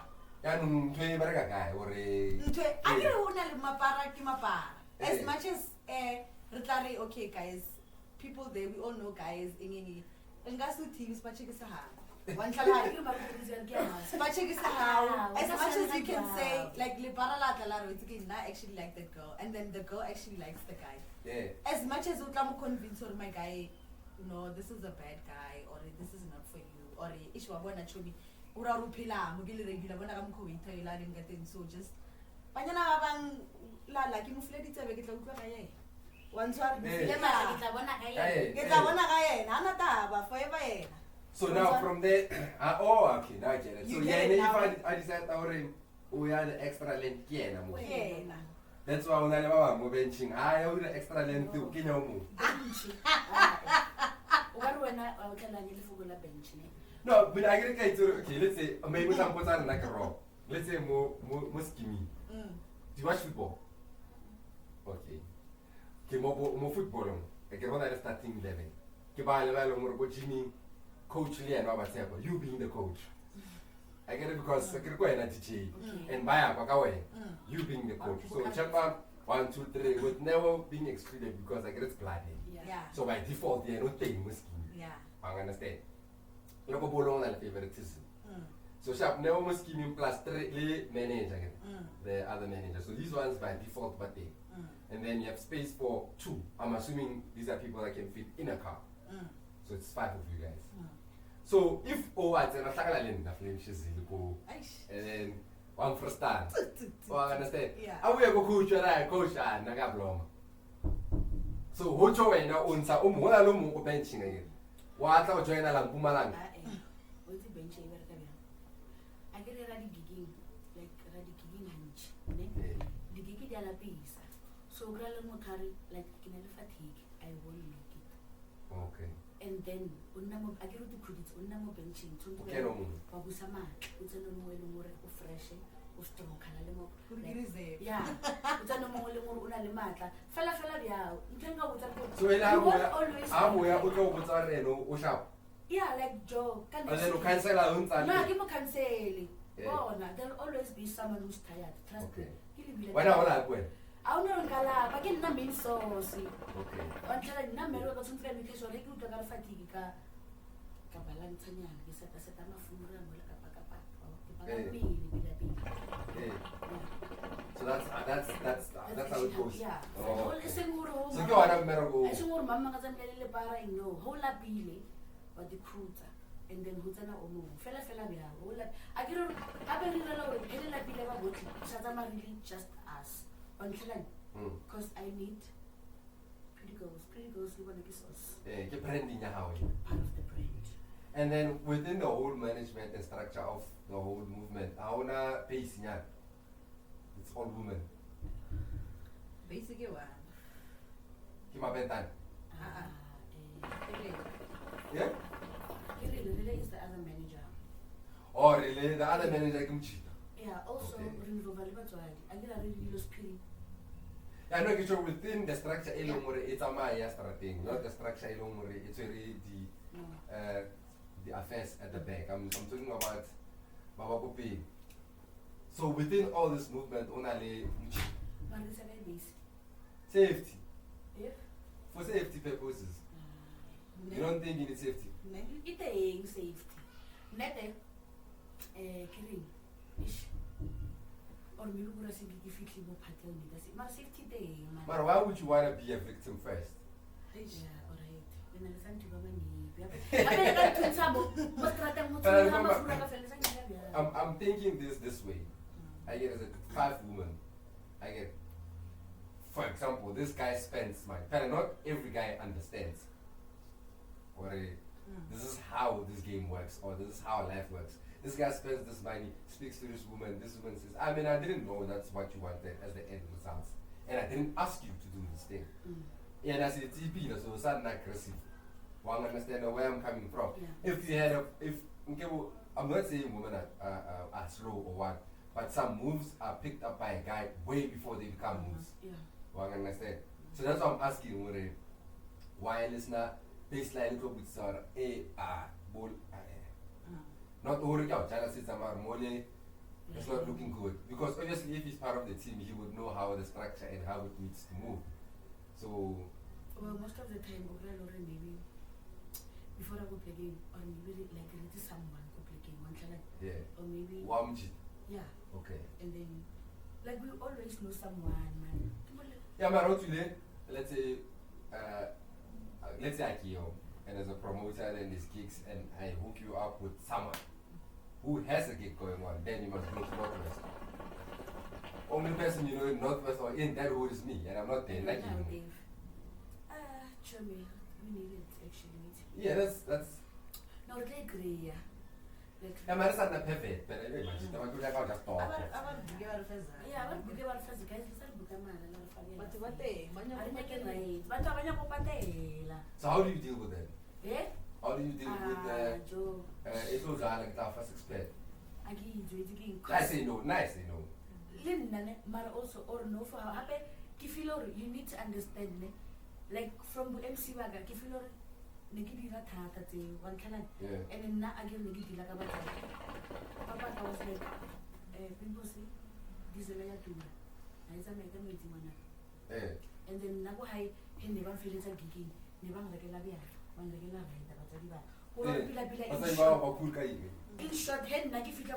Yanong ntwe ba reka kae hore Ntwe agiri una le mapara ki mapara. As Yeah. much as re tla re okay guys, people there we all know guys ingini. Ngasu teams ba chekisa ha. One side. But check this out. As much as you can say, like it's okay, I actually like that girl, and then the girl actually likes the guy. Yeah. As much as you can convince her, my guy, this is a bad guy, or this is not for you, or ishwa bona chobi, ura rupila, mugili regular, bona kamko wita ila ringatin. So just, panyana abang la like you fled it away get la kaya. Once you are get la bona kaya, nana taba forever. So now from there, okay, now I get it. So You yeah, get it then now. if I decide we are the extra length, yeah, na mo. Yeah. That's why when I was mo benching, I have the extra length to kinya mo. No, but I get it. Okay, let's say maybe some put on like a raw. Let's say mo skinny. Do you watch football? Okay. Okay, mo football. Okay, when I starting 11. Okay, by level mo Jimmy. Coach Lee and Robert Temple, you being the coach. I get it because I can go and DJ and buy a away. You being the coach. So Chamber 1, 2, 3 would never being excluded because I get it planning. Yeah. So by default they are not taking whiskey. Yeah. I understand. Look at Bolon and favoritism. So sharp never must give him plus 3 manager again. The other manager. So these ones by default but they. And then you have space for 2. I'm assuming these are people that can fit in a car. So it's 5 of you guys. So if at an attack the flame she's go and then one for stand. Oh, I understand. Yeah. I will go coach and Nagablom. So Hocho and Unsa Umula Lumu benching again. What our join a Lampumalang? I get a radi gigging, like radi gigging hunch. The gigi de la pizza. So Gralamo carry like kinel fatigue, I won't make it. Okay. And then unamo agiru to credit unamo benching to Okay, no. Babusama, utano mo fresh, strong kanalemo. Yeah. Utano mo una le matla. Fela ya. Ntenga utako. So I'm where we go with our no shop. Yeah, like Joe. Can And then you cancel our own time. No, give me cancel. Yeah. Oh, no, there'll always be someone who's tired. Trust Okay. me. Why not like when? I don't know, Gala, but get na mean so see. Okay. Until I number got some friend because you're regular to fatigue. Kabalantanya, he said, I said, I'm a fumura, Okay. So that's how it goes. Yeah. Oh, okay. So go on, Mero. I saw Mamma Gazamele para in no whole la bile, but the cruiser. And then Hutana Omo, fella, all that. I get a very low, and I believe about Shazama really just us. Until because I need pretty girls who want to be sauce. Yeah, keep branding your house. Part of the brand. And then within the whole management and structure of the whole movement, how na pace niya? It's all women. Basically, what? Kimabentan. Okay. Yeah? Really is the other manager. Or really, the other manager kimchi. Yeah, also Okay. I get a really spirit. Yeah, no, because within the structure it's a Maya thing, not the structure it's really the affairs at the back. I'm talking about Baba Pupi. So within all this movement, only safety. If For safety purposes. You don't think you need safety? it's a safety. Nete kidding. Ish. Or maybe we're saying if you keep up pattern, my safety day. But why would you want to be a victim first? Yeah, alright. Then I listen to I'm thinking this way. I get as a 5 women. I get, for example, this guy spends my pen. Not every guy understands. Or This is how this game works, or this is how life works. This guy spends this money, speaks to this woman says, I mean, I didn't know that's what you wanted as the end results. And I didn't ask you to do this thing. And I said, TP, so it's not aggressive. One understand where I'm coming from. Yeah. If you had I'm not saying women are slow or what, but some moves are picked up by a guy way before they become moves. Yeah. One understand? So that's why I'm asking why listener baseline with ball not all jealousy it's not looking good. Because obviously if he's part of the team he would know how the structure and how it needs to move. So well, most of the time maybe before I go play game or maybe like it is someone go play game yeah. or maybe yeah. Okay. And then like we always know someone man. Yeah, but let's say I kill and as a promoter and these gigs and I hook you up with someone who has a gig going on, then you must go to Northwest. Only person you know in Northwest or in that hood is me, and I'm not there like you. Chummy, we need it actually. Yeah, that's. No, they agree, yeah. Like, I'm not perfect, but I imagine I'm going to just talk. yeah, I want to give our first guys. Let's book a man and So how do you deal with that? Eh? How do you deal with Joe. It was like the first expert. I Nice, no. But also, or no, for how you need to understand, like from the MC Waga, Kifilor, Nigidila Tata, one can, and then now again, Nigidila Papa, I was like, people say, this is a layer too. I said, make a meeting one. And then now I never feel it's a geeky, never like a labia, one regular, in short, head, Nagifika.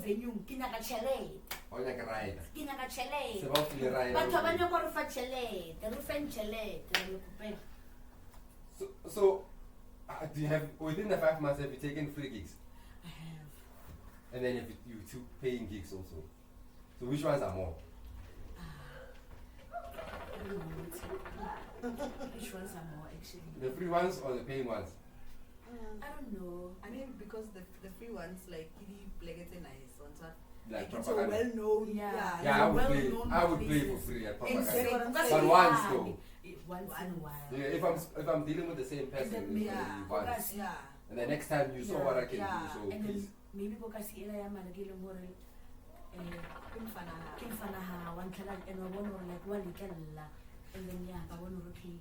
Venue, Kinaka Chalet. Oh, like a ride. Kinaka Chalet. It's about the ride. But Tabano for Chalet, the Rufen Chalet, So, do you have, within the 5 months, have you taken free gigs? I have. And then have you took paying gigs also? So, which ones are more? I don't know. Which ones are more actually? The free ones or the paying ones? I don't know. I mean, because the free ones, like, it's a nice one, so Like it's a well known. Yeah, I would play for free at propaganda. But once though. Once in a while. Yeah, if I'm dealing with the same person, once. And the next time you saw what I can do, so and please. then maybe because I am a more Kinfanaha, one can and I want like one little and then I want to repeat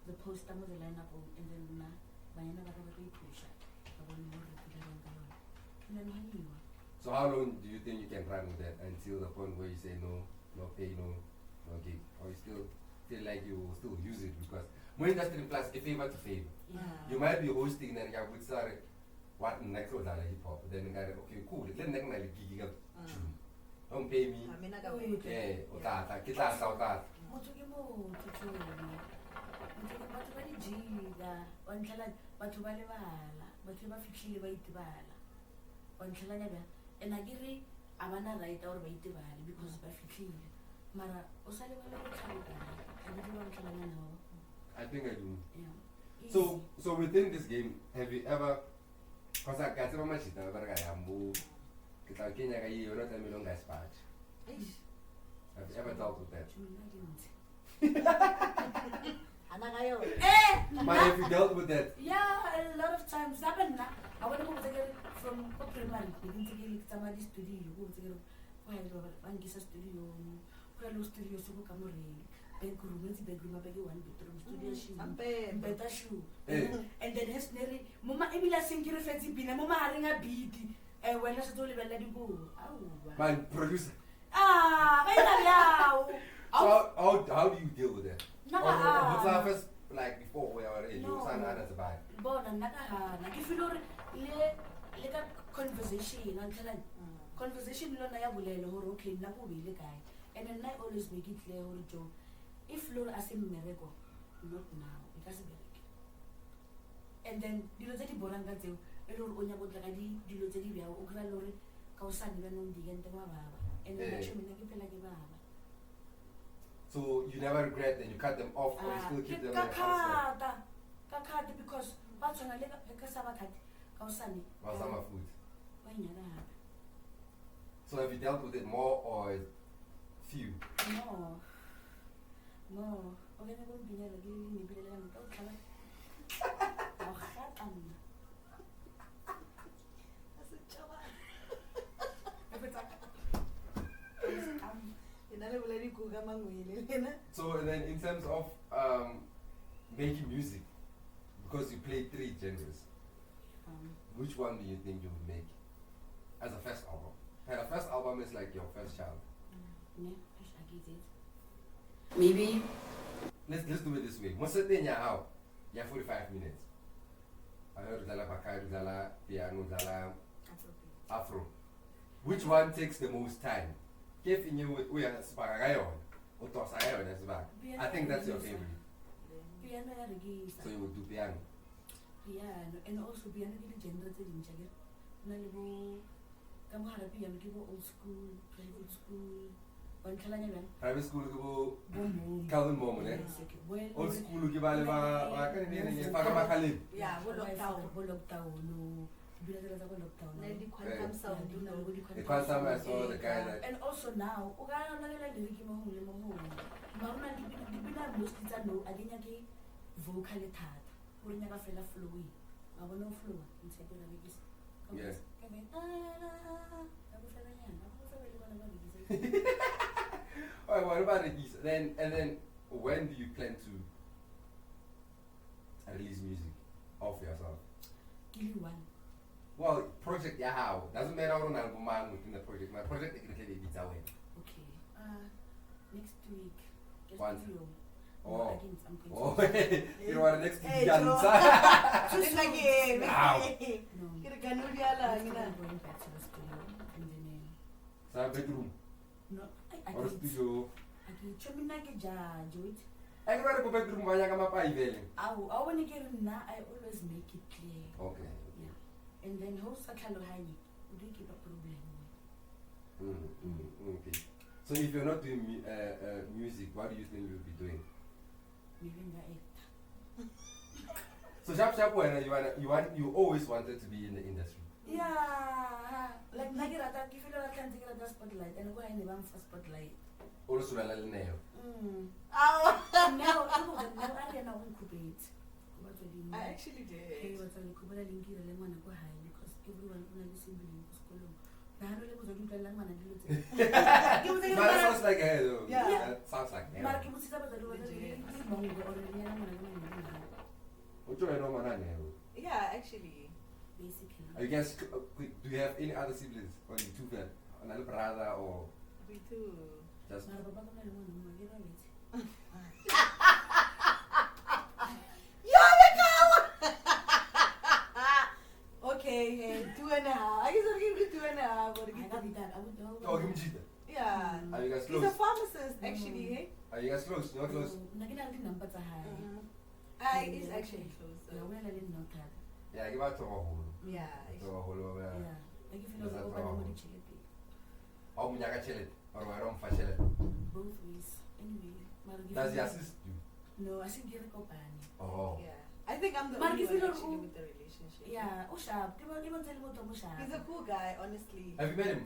the post of the lineup and then by another push. I want more and then So how long do you think you can run with that until the point where you say no pay, no gig? Or you still feel like you will still use it because more industry plus a favor to favor. You might be hosting and I would start what next was hip hop. Then you got okay, cool, let me gig up. Don't pay me. Yeah, and I give it a man right or wait because by clean. Mara, I think I do. Yeah. So within this game, have you ever because I can't remember much you're not a long as patch. Have you ever dealt with that? But have you dealt with that? Yeah, a lot of times. I want to go from primary, begin to get somebody's studio, go to the studio, studio, so come bedroom, one bedroom, studio, better shoe. And then has Neri, Mama Emila Singer Fancy Pina, Mama having a beat, and when I told you, let it go. My producer. So how do you deal with that? What's our first like before we are in you sign out as a bad? Born and if you don't let a conversation until conversation okay, guy. And then I always make it clear or Joe. If Lord as a miracle, not now, it doesn't be like. And then the Lotati Boranga too, a little on your body, the Lotati, Okra Lori, Kausan, even on the end of and then actually make it like a baba. So you never regret and you cut them off or you still keep them in Kakati because what's on a leg of Sabakat, Kausani. Masama food. When you're not. So have you dealt with it more or few? No. No. Okay, I won't be there again. Maybe I'm not coming. Oh, That's a chava. So and then in terms of making music, because you play 3 genres, which one do you think you would make as a first album? And a first album is like your first child. Maybe. Let's do it this way. Most of the thing you have 45 minutes. I heard Zala Bakai, Zala Piano, Zala Afro. Which one takes the most time? If in you we are Spagayon or Tosagayon as back. I think that's your favorite. Piano So you would do piano. Piano and also piano give gender to the Jagger. Nalibu Kamara piano give old school, private school, one Kalanian. Private school go Boom. Calvin Moment, eh? Old school give all Yeah, Lockdown, no. the quantum sound, you know. The quantum I saw the guy that And also now, Uganda like the Ricky Mahoney. Mamma Dibina Mustita no, I didn't get vocal tat. We never fell a flowy. I will no flow in second weeks. Yes. Alright, what about the geese? Then and then when do you plan to release music of yourself? Give you one. Well, project yeah how doesn't matter on album man within the project. My project is gonna be away. Okay. Next week. Just One. video. Oh. No, again, I'm going Oh, to. you know what the next Hey, thing Joe. is? Just like him. Wow. No. Get a ganudiala, I'm you know. going back to the studio and then So bedroom no, I or can studio. Chomina ke judge. Everybody go bedroom banyak kama pa ivele. I want to get it now. I always make it clear. Okay. Yeah. And then host a kalo high. We don't keep a problem. Okay. So if you're not doing music, what do you think you'll be doing? Maybe in the act. So sharp when you always wanted to be in the industry. Yeah. Like Nagirata, if you don't can take the spotlight and go in the one for spotlight. Also la nail. Now I don't incubate. What do you mean? I actually Hey, did. what's on the Kubala Linky and Lemon go high because everyone only simply in school. Now I don't know what Lemon and do it. No, that sounds like hair though. Yeah. That sounds like hair. Mark, you must have the Yeah, actually. basically. Are you guys, do you have any other siblings? Or you two have another brother or We do. just Okay, hey, 2.5. I guess I'll give you 2.5. Or I got it that. I would know. Oh, give me cheater. yeah. Are you guys He's a close? pharmacist, actually, hey? Are you guys close? You're close? Nagina number to high. He's actually close. Yeah, So. when I didn't know that. Yeah, give out to a hole. Yeah. To a hole. Yeah. I give you That's the not open wrong. money check. Oh, Munyaka Chelet. Or I don't fashion it. Both ways. Anyway, Does he assist you? No, I think you're a company. Oh. Yeah. I think I'm the Mark, only if you one don't actually know- with the relationship. Yeah, Usha, give me tell me what Usha. He's a cool guy, honestly. Have you met him?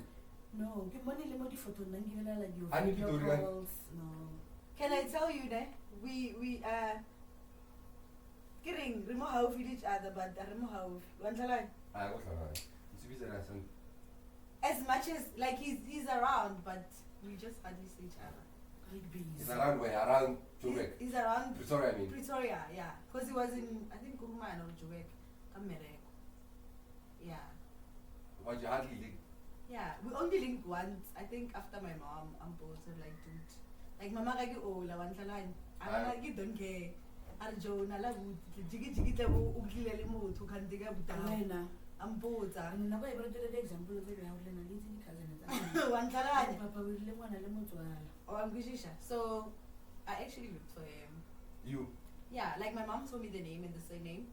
No, give money lemon photo and give like your I need to video do it. calls. No. Can I tell you that we kidding, remove how with each other, but remove how one time. Ah, what's that? It's a business. As much as like he's around, but we just hardly see each other. Big bees. It's around where? Around Joburg. He's around Pretoria, I mean. Pretoria, yeah. Because he was in I think Kuruman or Joburg. Kamereko. Yeah. But you hardly link. Yeah. We only linked once, I think after my mom both like dude. Like mama kaki ola wanhlala. Ah. I don't care. Arjo nala jigi jigi tabo uklile mo to kandiga buta. Wena. Amboza. And never ever did an example of it. I would learn a little cousin. Wanhlala. Papa will live one a lemon to Oh, I'm Gushisha. So I actually looked for him. You. Yeah, like my mom told me the name and the surname.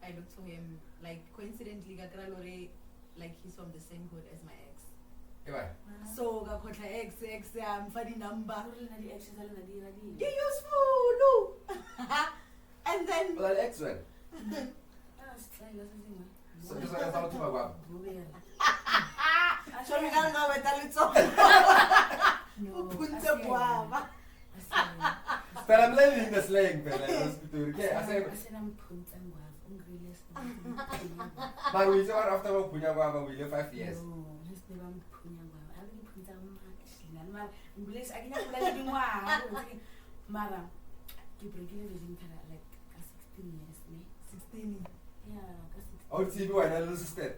I looked for him. Like coincidentally, Gakralore, like he's from the same hood as my ex. Ewa. So Gakotla ex, funny number. the exes are You useful, no. And then Well, excellent. Ah, sicela sesima. So just like I thought about what. Bubera. show me that now with a little No. punta guava. But I'm learning the slang, fella. Okay, I say, Asenamphunta ngwavu. Ungrilesi. but we saw after we put our we live 5 years. No, just never mphunya ngwavu. Abengiphunta ngishilana mara ngilesi akinyakula ngingwavu. Mara ngibrekile bezimphela like ka 16 years ne. 16. Yeah, ka 16. Oh, TV one, a little sister.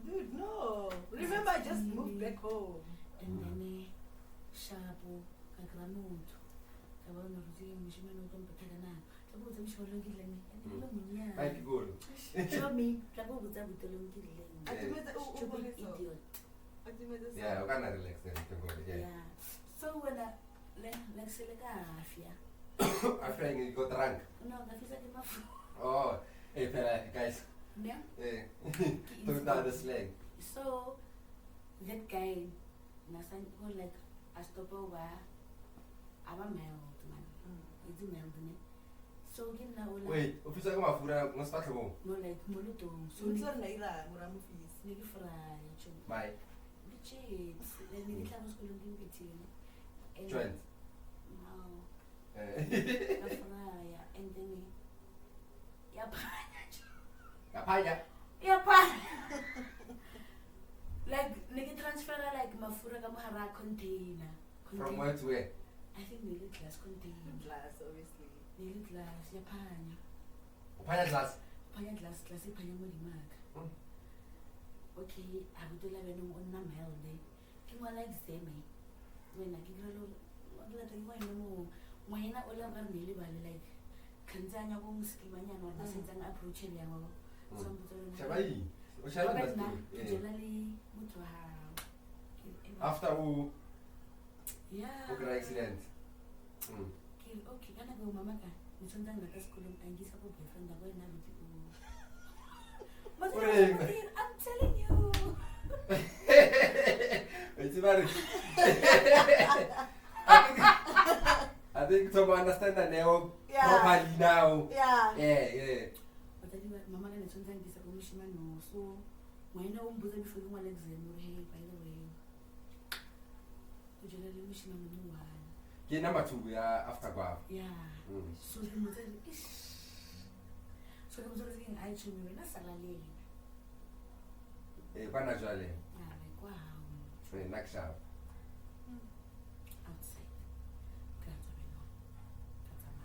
Dude, no. Remember, I just moved back home. And then shapo kagramutu. Kabona ukuthi ngishimana utomphethela na. Kabuza mshwalongile ni. Andilo minya. Thank you, good. Show me. Kabuza butolongile ni. Atimeza Stupid ubuliso. idiot. Atimeza. Yeah, we can't relax then. Yeah. Yeah. So when I like seleka afya. After you got drunk. No, ngafisa ke mafu. Oh, hey, fella, guys. Yeah. Hey, don't know the slang. So that guy nasan ko like astopo wa aba mild man. It's mild ne. So gina ola. Wait, officer, come on, no start home. No like moluto. So Unso naira nguramu fees. nigi fry chu. Bye. Chips. Then nigi tla school ngi bitini. Trent. No. Eh, Fry and then ya Apaya. yeah, pa. Like nigga transfer like mafura ka mahara container. From where to where? I think nigga glass container. Glass, obviously. Nigga glass ya panya. Apaya glass. Panya glass ipanya mo di mag. Okay, abutola beno onna melde. Kingwa like seme. Wena kigalo wala taywa mo moyena ola ba nile bale like kanzanya ko muskimanya no nasenzanga approach ya ngo. Shabai. O shala must be. Generally, After who yeah. got accident. Okay, kana go mama ka. Nitsonda ngata school angisa ko boyfriend abo na biti. I'm telling you. It's very. I think to understand that now properly now. Yeah. Yeah. Mama ka nitsonda ngisa ko mishima no. So, wena umbuza before you want exam or hey, by the way. Generally mishima no one. Ke number 2 ya after kwa. Yeah. So the mother is. So the mother is getting I to me na salale. Kwa naturally. Yeah, like wow. Next up. Outside. Kanza beno. Kanza ma.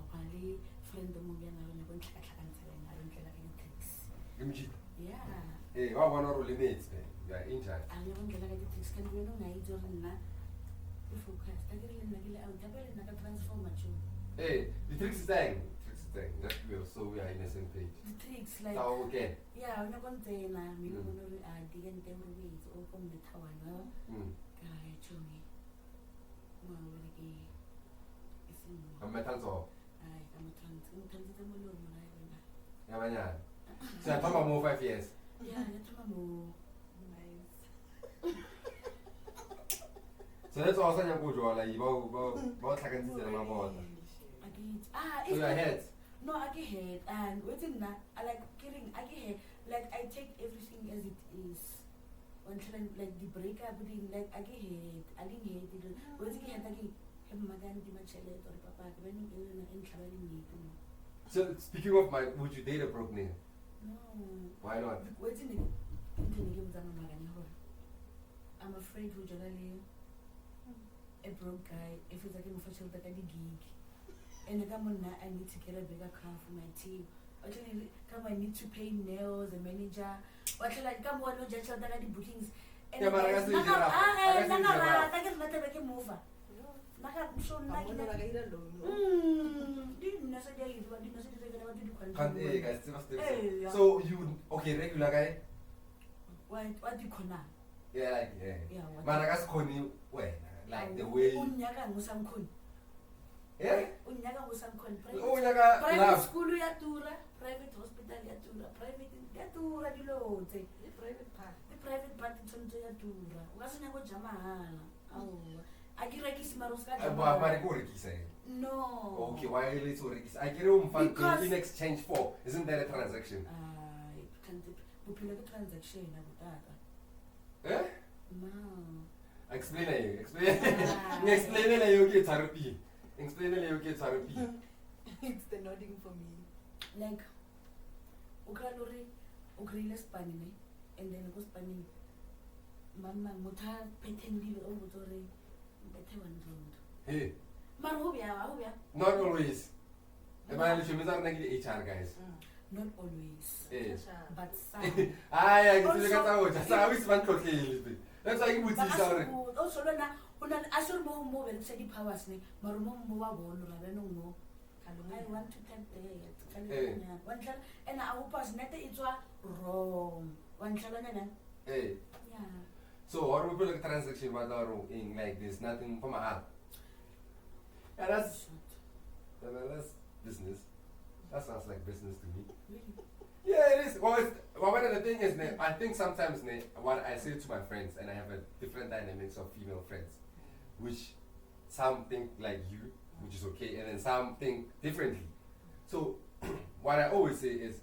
Opali friend mo bya na yona go tlhakatlhakantsha na re ntlela ke tricks. Gimji. Yeah. Hey, wa bona ro limits man. You are injured. Ale go ntlela ke tricks kan beno na itse re nna. Focus. Takere le nna ke le out. Tapele nna ka transformer chu. Hey, the tricks is thing. Just so we are in the same page. The tricks like So okay. yeah, una kontena mina bona re a digente mo witsi o kom le thawana. Ka chumi. Mo re ke isin. Metal so. Ai, kama trans mo lo mo na yona. Yabanya. So I thought more 5 years. Yeah, ya tuma mo. Nice. So that's also your good like ba tlhakantse le mabota. So your head. No, I get head and waiting na I like killing I get head like I take everything as it is. Until like the breakup thing like I get head I didn't hate it. Waiting head again. Have magan di machele or papa when you in traveling me. So speaking of my, would you date a broke nigga? No. Why not? Waiting I'm afraid who generally a broke guy if it's like an official that I did gig. And come on, I need to get a bigger car for my team. Actually, come I need to pay nails, the manager. Or like come on, no just that I did bookings. And Yeah, but I guess it's mover. Naka so I'm like gonna get a loan. didn't necessarily didn't Can't necessarily guys, Hey, yeah. so you okay, regular guy? what do you call now? Yeah, like Yeah, what Madagas Koni where? Like the way unyaka ngusamkhulu. yeah? Unyaka ngusamkhulu. Oh yaga Private love. school yatura, private hospital yatura, private yatura dilotse. The private part. The private part tshonto yatura. Ukasinya go jama hala. Awu. a ke rekise mara o se ka Mare ko rekisa. no Okay, why are you so rekisa? I get home fund Because- in exchange for. Isn't that a transaction? bophelo ke transaction a botaka Eh? no Explain it. Explain it. You get therapy. Explain it. You get therapy. It's the nodding for me. like o kry-a lore o kry-ile spanine and then ko spaneng mamang motho a pretendile o botse gore mpethe one Hey, mara go bja not always. The man is the HR guys. not always Yes. but some Ay, Also- ke tla go tsa sa wis man tlotlele. That's why ke botsisa gore. also lona a sore mo berekisa di-powers ne mara mo wa bone ra benong mo I want to tap that wantlhala and a gopas nete e tswa wrong wantlhalanyana Hey. yeah So horrible like transaction in like there's nothing for my heart. Yeah, that's business. That sounds like business to me. really Yeah, it is. Well, one of the thing is, I think sometimes what I say to my friends, and I have a different dynamics of female friends, which some think like you, which is okay, and then some think differently. So what I always say is,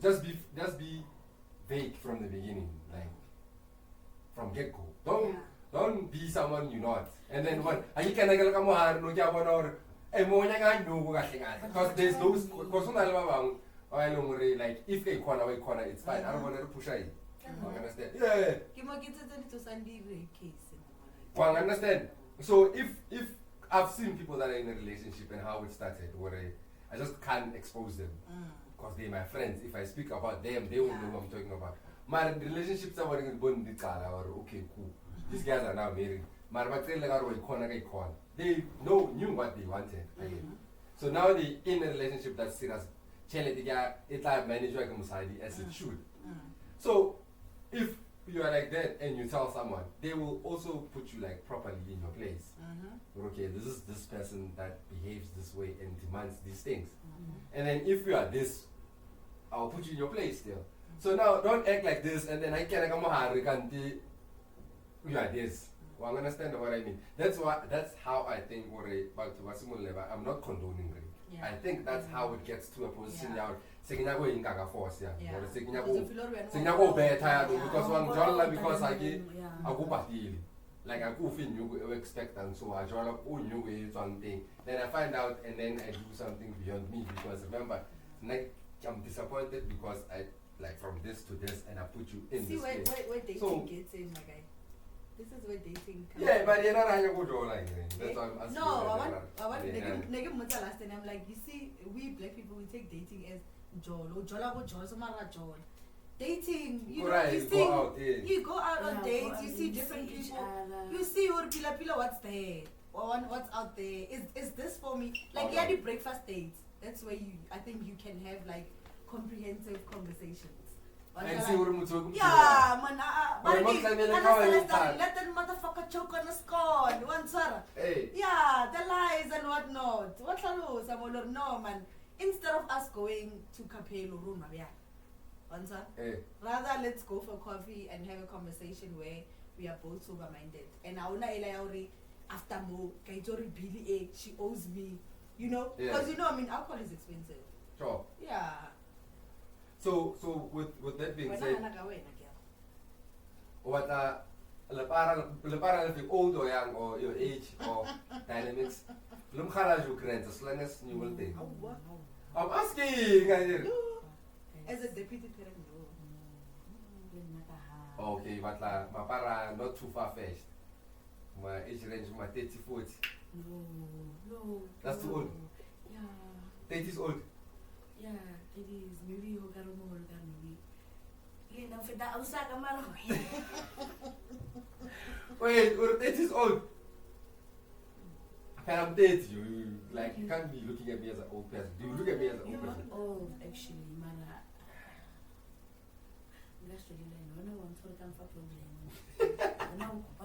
just be vague from the beginning, like from get go. Don't be someone you're not. And then what? Because there's those. Because like if they corner, it's fine. I don't want to push it. You understand? Yeah. Ke mo ke tsetse ditso sa dire case. Well, I understand. So if I've seen people that are in a relationship and how it started, where I just can't expose them because they're my friends. If I speak about them, they will know what I'm talking about. My relationships are or okay, cool. These guys are now married. They knew what they wanted. So now they in a relationship that's serious. It's like manager as it should. So if you are like that and you tell someone, they will also put you like properly in your place. Okay, this is this person that behaves this way and demands these things. And then if you are this, I'll put you in your place still. So now don't act like this and then I can't come you are this. Well, I understand what I mean. That's how I think I'm not condoning it. Yeah. I think that's how it gets to a position Yeah. now. Sekinya go inga force ya. Yeah. Or sekinya Because if you don't Sekinya go better Yeah. because one jola because I get Yeah. I go batili. Like I go feel you expect and so I jola you go something. Then I find out and then I do something beyond me because remember like I'm disappointed because I like from this to this and I put you in See this where place. dating So- gets in, my guy. This is where dating comes Yeah, in. but you're not hanging with your line. That's why I'm asking. No, you I whether- want Yeah. nigga mother last and I'm like, you see, we black people we take dating as jolo, jola go jolo, samara jolo. Dating, you know, Right, you you see, go out, yeah. you go out on Yeah, dates, go you out see and different see each people, other. you see or pila what's there, or what's out there. Is this for me? Like yeah, the breakfast dates. That's where I think you can have like comprehensive conversations. And see what I'm talking Yeah, man. But Barney, I'm saying, let that motherfucker choke on a scone. One sir. Hey. Yeah, the lies and whatnot. What are no, man. Instead of us going to Capello room, yeah. One sir. Hey. Rather, let's go for coffee and have a conversation where we are both sober-minded. And Auna Elaori, after mo, Kaitori Billy, she owes me. You know, because Yeah. you know, I mean, alcohol is expensive. Sure. Yeah. So with that being When said, I go in, what the old or young or your age or dynamics, lumkhala you grant as long as you will think. I'm asking. as a deputy parent, no. Okay, but my para not too far fetched. My age range my 30, 40. No. That's too old. Yeah. 30 is old. Yeah, it is. Maybe you got more than maybe. You know, for that, I was like, I'm out of Wait, 30 is old. And I'm 30. You can't be looking at me as an old person. Do you look at me as an You're old not person? old, actually, Mara. That's really like, no one told them for problem.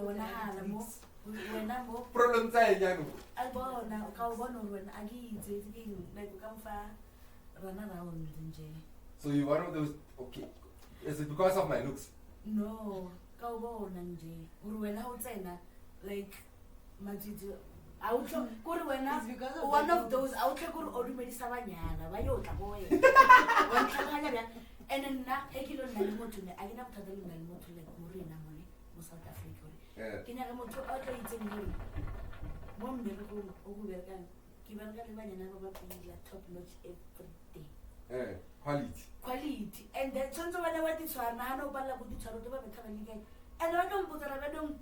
When I had a more, when I'm more, Problem time, Yanu. I go now, when I get like, come far, run around in jail. So you're one of those, okay. Is it because of my looks? No, go on and jail. When I would say that, like matiti awutho kuri wena It's because of one the of those awutho kuri olumedisa banyana bayotla boye wanhlanganya bya and nna ekilo nna le motho ne a kena bothata le nna le motho like morena mone mo South Africa Yeah. ke nyaka motho a tla itseng gore mo mmerekong o go berekang ke bereka le banyana ba bapila top notch every day quality and then tshwanetse bana ba ditshwara nagana o palela go ditshwara o ba betha ba lekeng and ba tlo mpotsela ba dong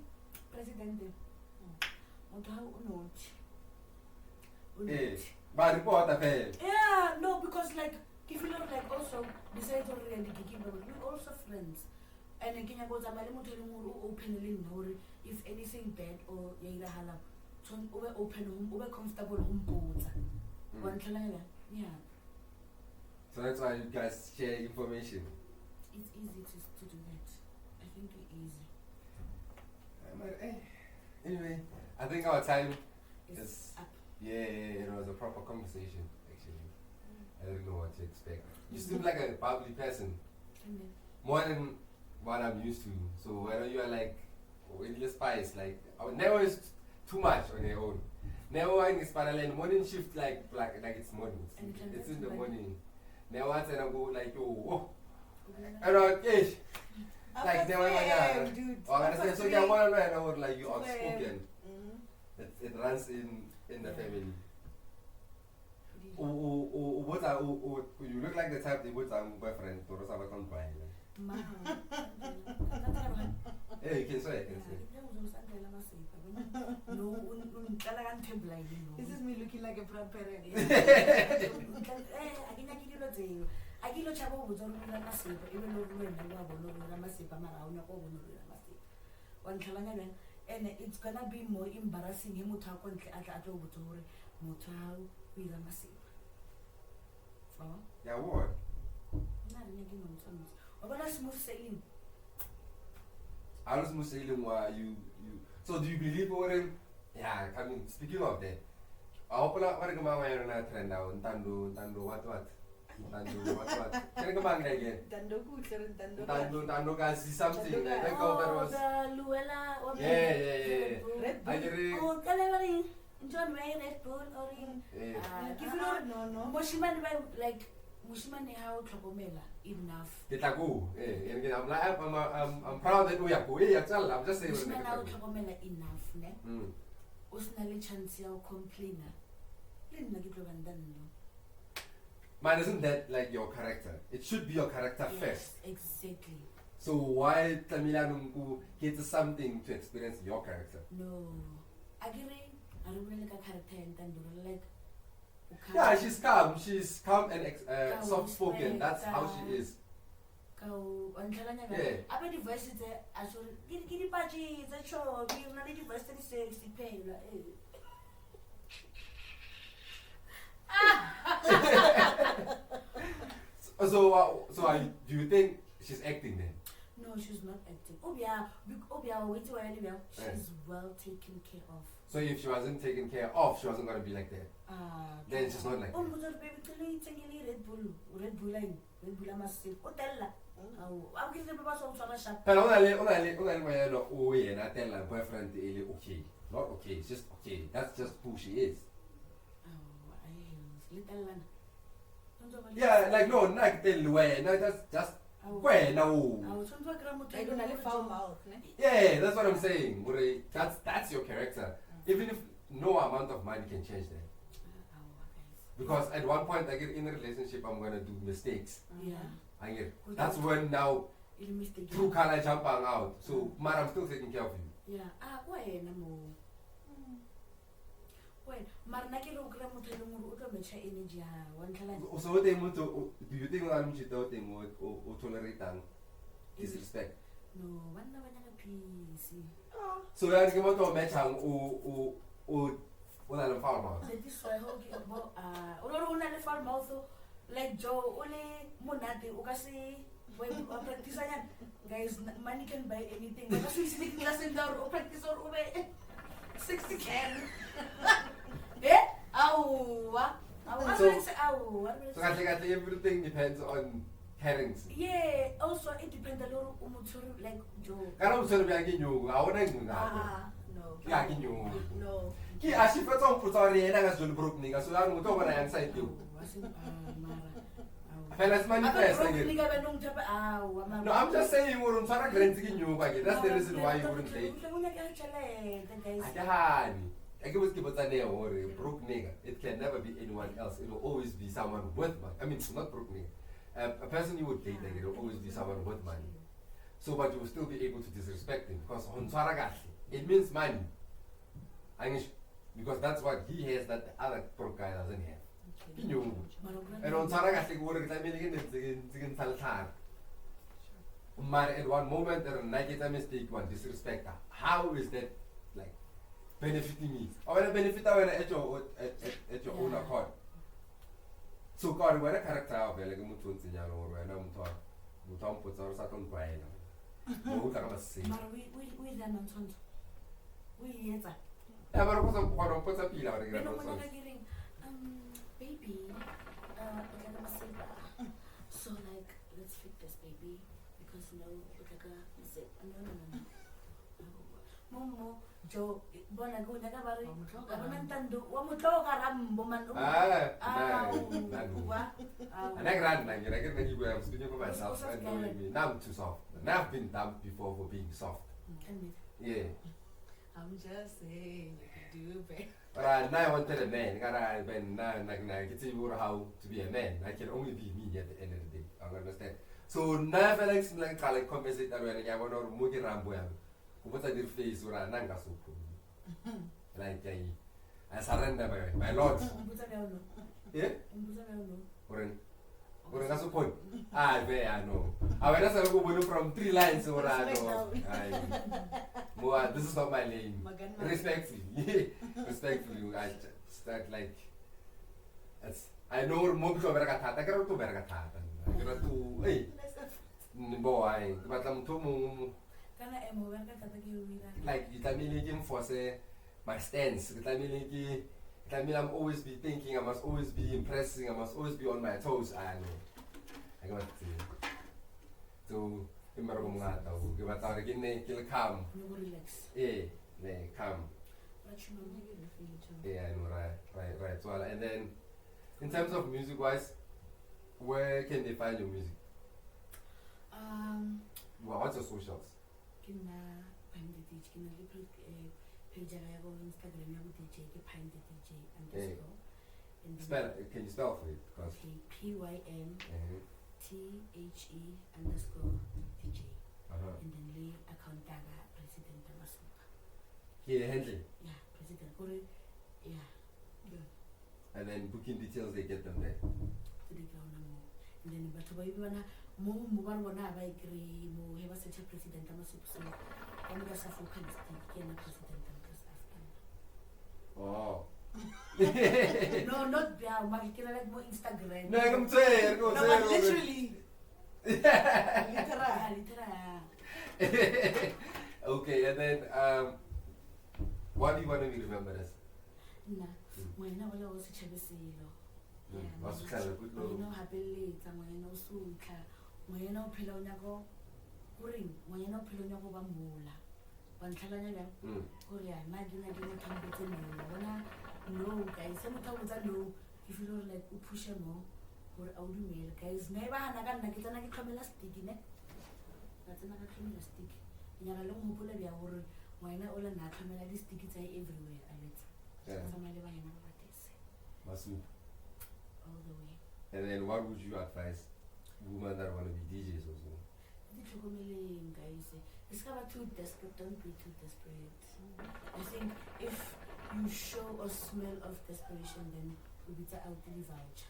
presidente motho ga o nothi Ba report fela. yeah no because like ke feel like also besides already kicking but we also friends and ke nyaka go tsamaya le motho le mongwe o open le nna gore if anything bad or ya iragala o be open o be comfortable go mpotsa wa ntlhalanya yeah So that's why you guys share information. it's easy to do that I think it's easy Anyway, I think our time it's is up yeah, it was a proper conversation actually. I didn't know what to expect. You seem like a bubbly person. and then More than what I'm used to. So whether you are like endless spice, like never is too much on your own. Never in this parallel morning shift like it's morning. And you can It's go in to the bed. morning. Never and I go like yo whoa. okay. Around eight. After Like never 2 a.m., dude. Oh, I After understand. So 3 yeah, one right now like you 2 a.m. outspoken. Mhm. It runs in the Yeah. family. You look like the type they would boyfriend to Rosa Conquine. Ma. Hey, you can say, you can say. No, unqala kanthembula yini This is me looking like a proud parent. akilo chabo go botsa gore la masepa e be lo re wena wa bona gore la masepa mara a ona go bona gore la masepa wa ntlhalanya bjang and it's gonna be more embarrassing he motho a kwa ntle a tla a tlo botsa gore motho a o ira masepa Yeah, what? nna re nyake nonsense wa bona smooth sailing I was Muslim why you so do you believe over him? Yeah, I mean speaking of that. I hope what come on na trend now tando what can come back again. Dando kuhle rin, dando Tando guys see something Tando like oh there was the Luella or yeah. Red Bull. I get it. oh kalevani John Wayne Red Bull or in Yeah. give you no. moshimane ba like moshimane ha o tlhokomela enough Tetaku. And again I'm proud that we are going I'm just saying. moshimane ha o tlhokomela enough ne Mm. o sna le chance ya o complaina le nna ke tlo banda nno Man, isn't that like your character? It should be your character first. exactly So why Tamila Nungu gets something to experience your character? no agere a re bole ka character and tando like Yeah, she's calm and Calm, soft spoken. That's how sweet, she is. ka o ntlhalanya Yeah. ba abe device tse a so ke di patchy tse cho ke na le device tse di sexy phela So do you think she's acting then? no she's not acting obia wait wa yele bya she's well taken care of So if she wasn't taken care of, she wasn't gonna be like that. Then she's not like oh that. mother baby tele tsengele Red Bull line Red Bull amasip o tella au a ke se ba so tswana sharp Pero una le mayelo o yena tell her boyfriend ele okay. Not okay, it's just okay. That's just who she is. au ai little Yeah, like no, not tell way. No, that's just where now. au tsontswa kra motho Like una le foul mouth, ne? Yeah, that's what I'm saying. Uri, that's your character. Even if no amount of money can change that. Because at one point I get in a relationship, I'm gonna do mistakes. yeah I get. That's when now il mistake true color jumping out. So, man, I'm still taking care of you. yeah wena mo wena mara na ke re o kra motho le mongwe o tlo metšha energy ya wa ntlhalanya So, what do you think I'm cheating or tolerating disrespect? no banna ba nyaka peace So, you're going to match o na le foul mouth. that is why ho ke bo o re o na le foul mouth like Joe o le monate o ka se o practice anya guys money can buy anything ka se se ke class in o practice or o be 60 can au So everything depends on parents. yeah also it depends a lot on motho like Joe Kana o tsere bya ke nyo, a ona nngwe Ah, No. Yeah, can you? No. Ki ashi fa tsong putsa re na ga zul brook nigga so anu to bana yang side you. Fellas manifest again. No, I'm just saying you wouldn't try to grant you again. That's the reason why you wouldn't take. Akahani. I give people a name or a broke nigga. It can never be anyone else. It will always be someone with money. I mean, not broke nigga. A person you would date, like, it will always be someone with money. So, but you will still be able to disrespect him because it means money. Because that's what he has that the other broke guy doesn't have. And on Saragasi, at one moment, there is a mistake, one disrespect. How is that like benefiting me? I want to benefit at your own accord. So, God, when a character of a Legamutu or when I'm taught, Mutom puts our second brain. We then on Sunday. We yes. Never was a one of puts a pillar. Baby, masupa. So like, let's fit this baby because no. Momo, Joe, Bonago, Nagabari, Abonantando, Wamutoga Rambo man. And I grant like I get you were speaking for myself and knowing me. Now I'm too soft. And I've been dumped before for being soft. Yeah. I'm just saying, you can do better. But now I wanted a man. I've been now how to be a man. I can only be me at the end of the day. I understand. So never like compensate that when I want to move around. What's a face or a nanga so like I surrender my lord. Yeah? Or a point. I know. I will go from 3 lines or I know. This is not my name. Respectfully. Respectfully, I start like I know more to Bergatata. I got to Bergatata. I got to hey boy, but I'm too like you for say my stance. I'm always be thinking, I must always be impressing, I must always be on my toes. I know. I got to give a thought again, kill calm. Yeah, calm. Yeah, I know, right. Well, and then in terms of music wise, where can they find your music? Well, what's your socials? Page Instagram DJ Spell it. Can you spell for it? PYM THE _ DJ. And then lay account daga President Masupa. Yeah, Henley. Yeah, President Kore. Yeah. And then booking details, they get them there. To the ground and then but to mo mubarwana ba igri mo heba such a President Masupa. So I'm going to focus on President Oh. No, not there. Like more Instagram. No, I'm saying. No, but literally. Literal. Okay, and then what do you want to be remembered as? Nah, when I was such a busy, what's the kind of good you know, happily, when you know, soon, when you know, Pilonago, Uring, when you know, Pilonago Bambula. One Kalana, Korea, Magina, no, guys, sometimes I know if you don't like push a more or audio mail, guys, never had a camera stick in it. That's another camera stick. In a long pull of your word, why not all a camera stick is everywhere? I let somebody buy another taste. Masu. All the way. And then what would you advise women that want to be DJs or so? Guys, it's never too desperate. Don't be too desperate. I think if you show or smell of desperation, then we'll be out to the vouch.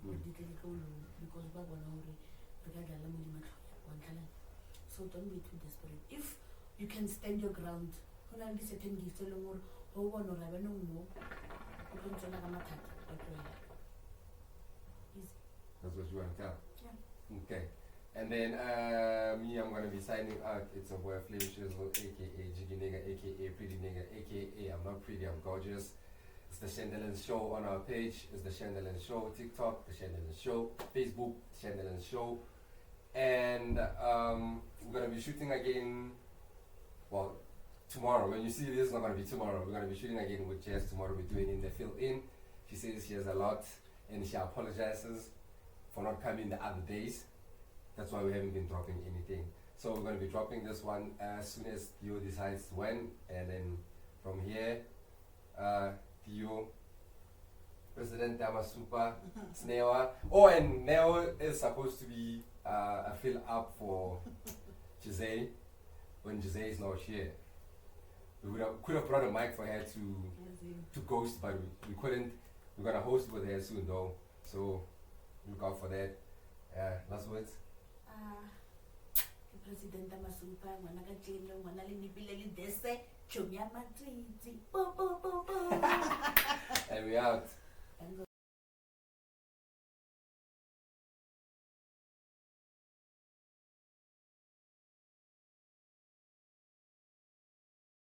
Because Baba so don't be too desperate. If you can stand your ground, only certain gifts or one or no more, you don't tell easy. That's what you want to tell? Yeah. Okay. And then me, I'm gonna be signing out. It's a boy Flame Shizzle, aka Jiggy Nigga, aka Pretty Nigga, aka I'm not pretty, I'm gorgeous. It's the Shandelin Show on our page. It's the Shandelin Show TikTok, the Shandelin Show Facebook, the Shandelin Show, and we're gonna be shooting again. Well, tomorrow. When you see this, it's not going to be tomorrow. We're going to be shooting again with Jess tomorrow. We're doing in the fill-in. She says she has a lot and she apologizes for not coming the other days. That's why we haven't been dropping anything. So we're going to be dropping this one as soon as Theo decides when, and then from here, Theo, President Masupa, Snewa. Oh, and Neo is supposed to be a fill up for Giselle when Giselle is not here. We could have brought a mic for her to ghost, but we couldn't. We're gonna host with her soon though, so look out for that. Last words. President Masupa, ngwana ka jelo, ngwana le nipile le dese, chomi ya matsitsi. Po po po po. And we out.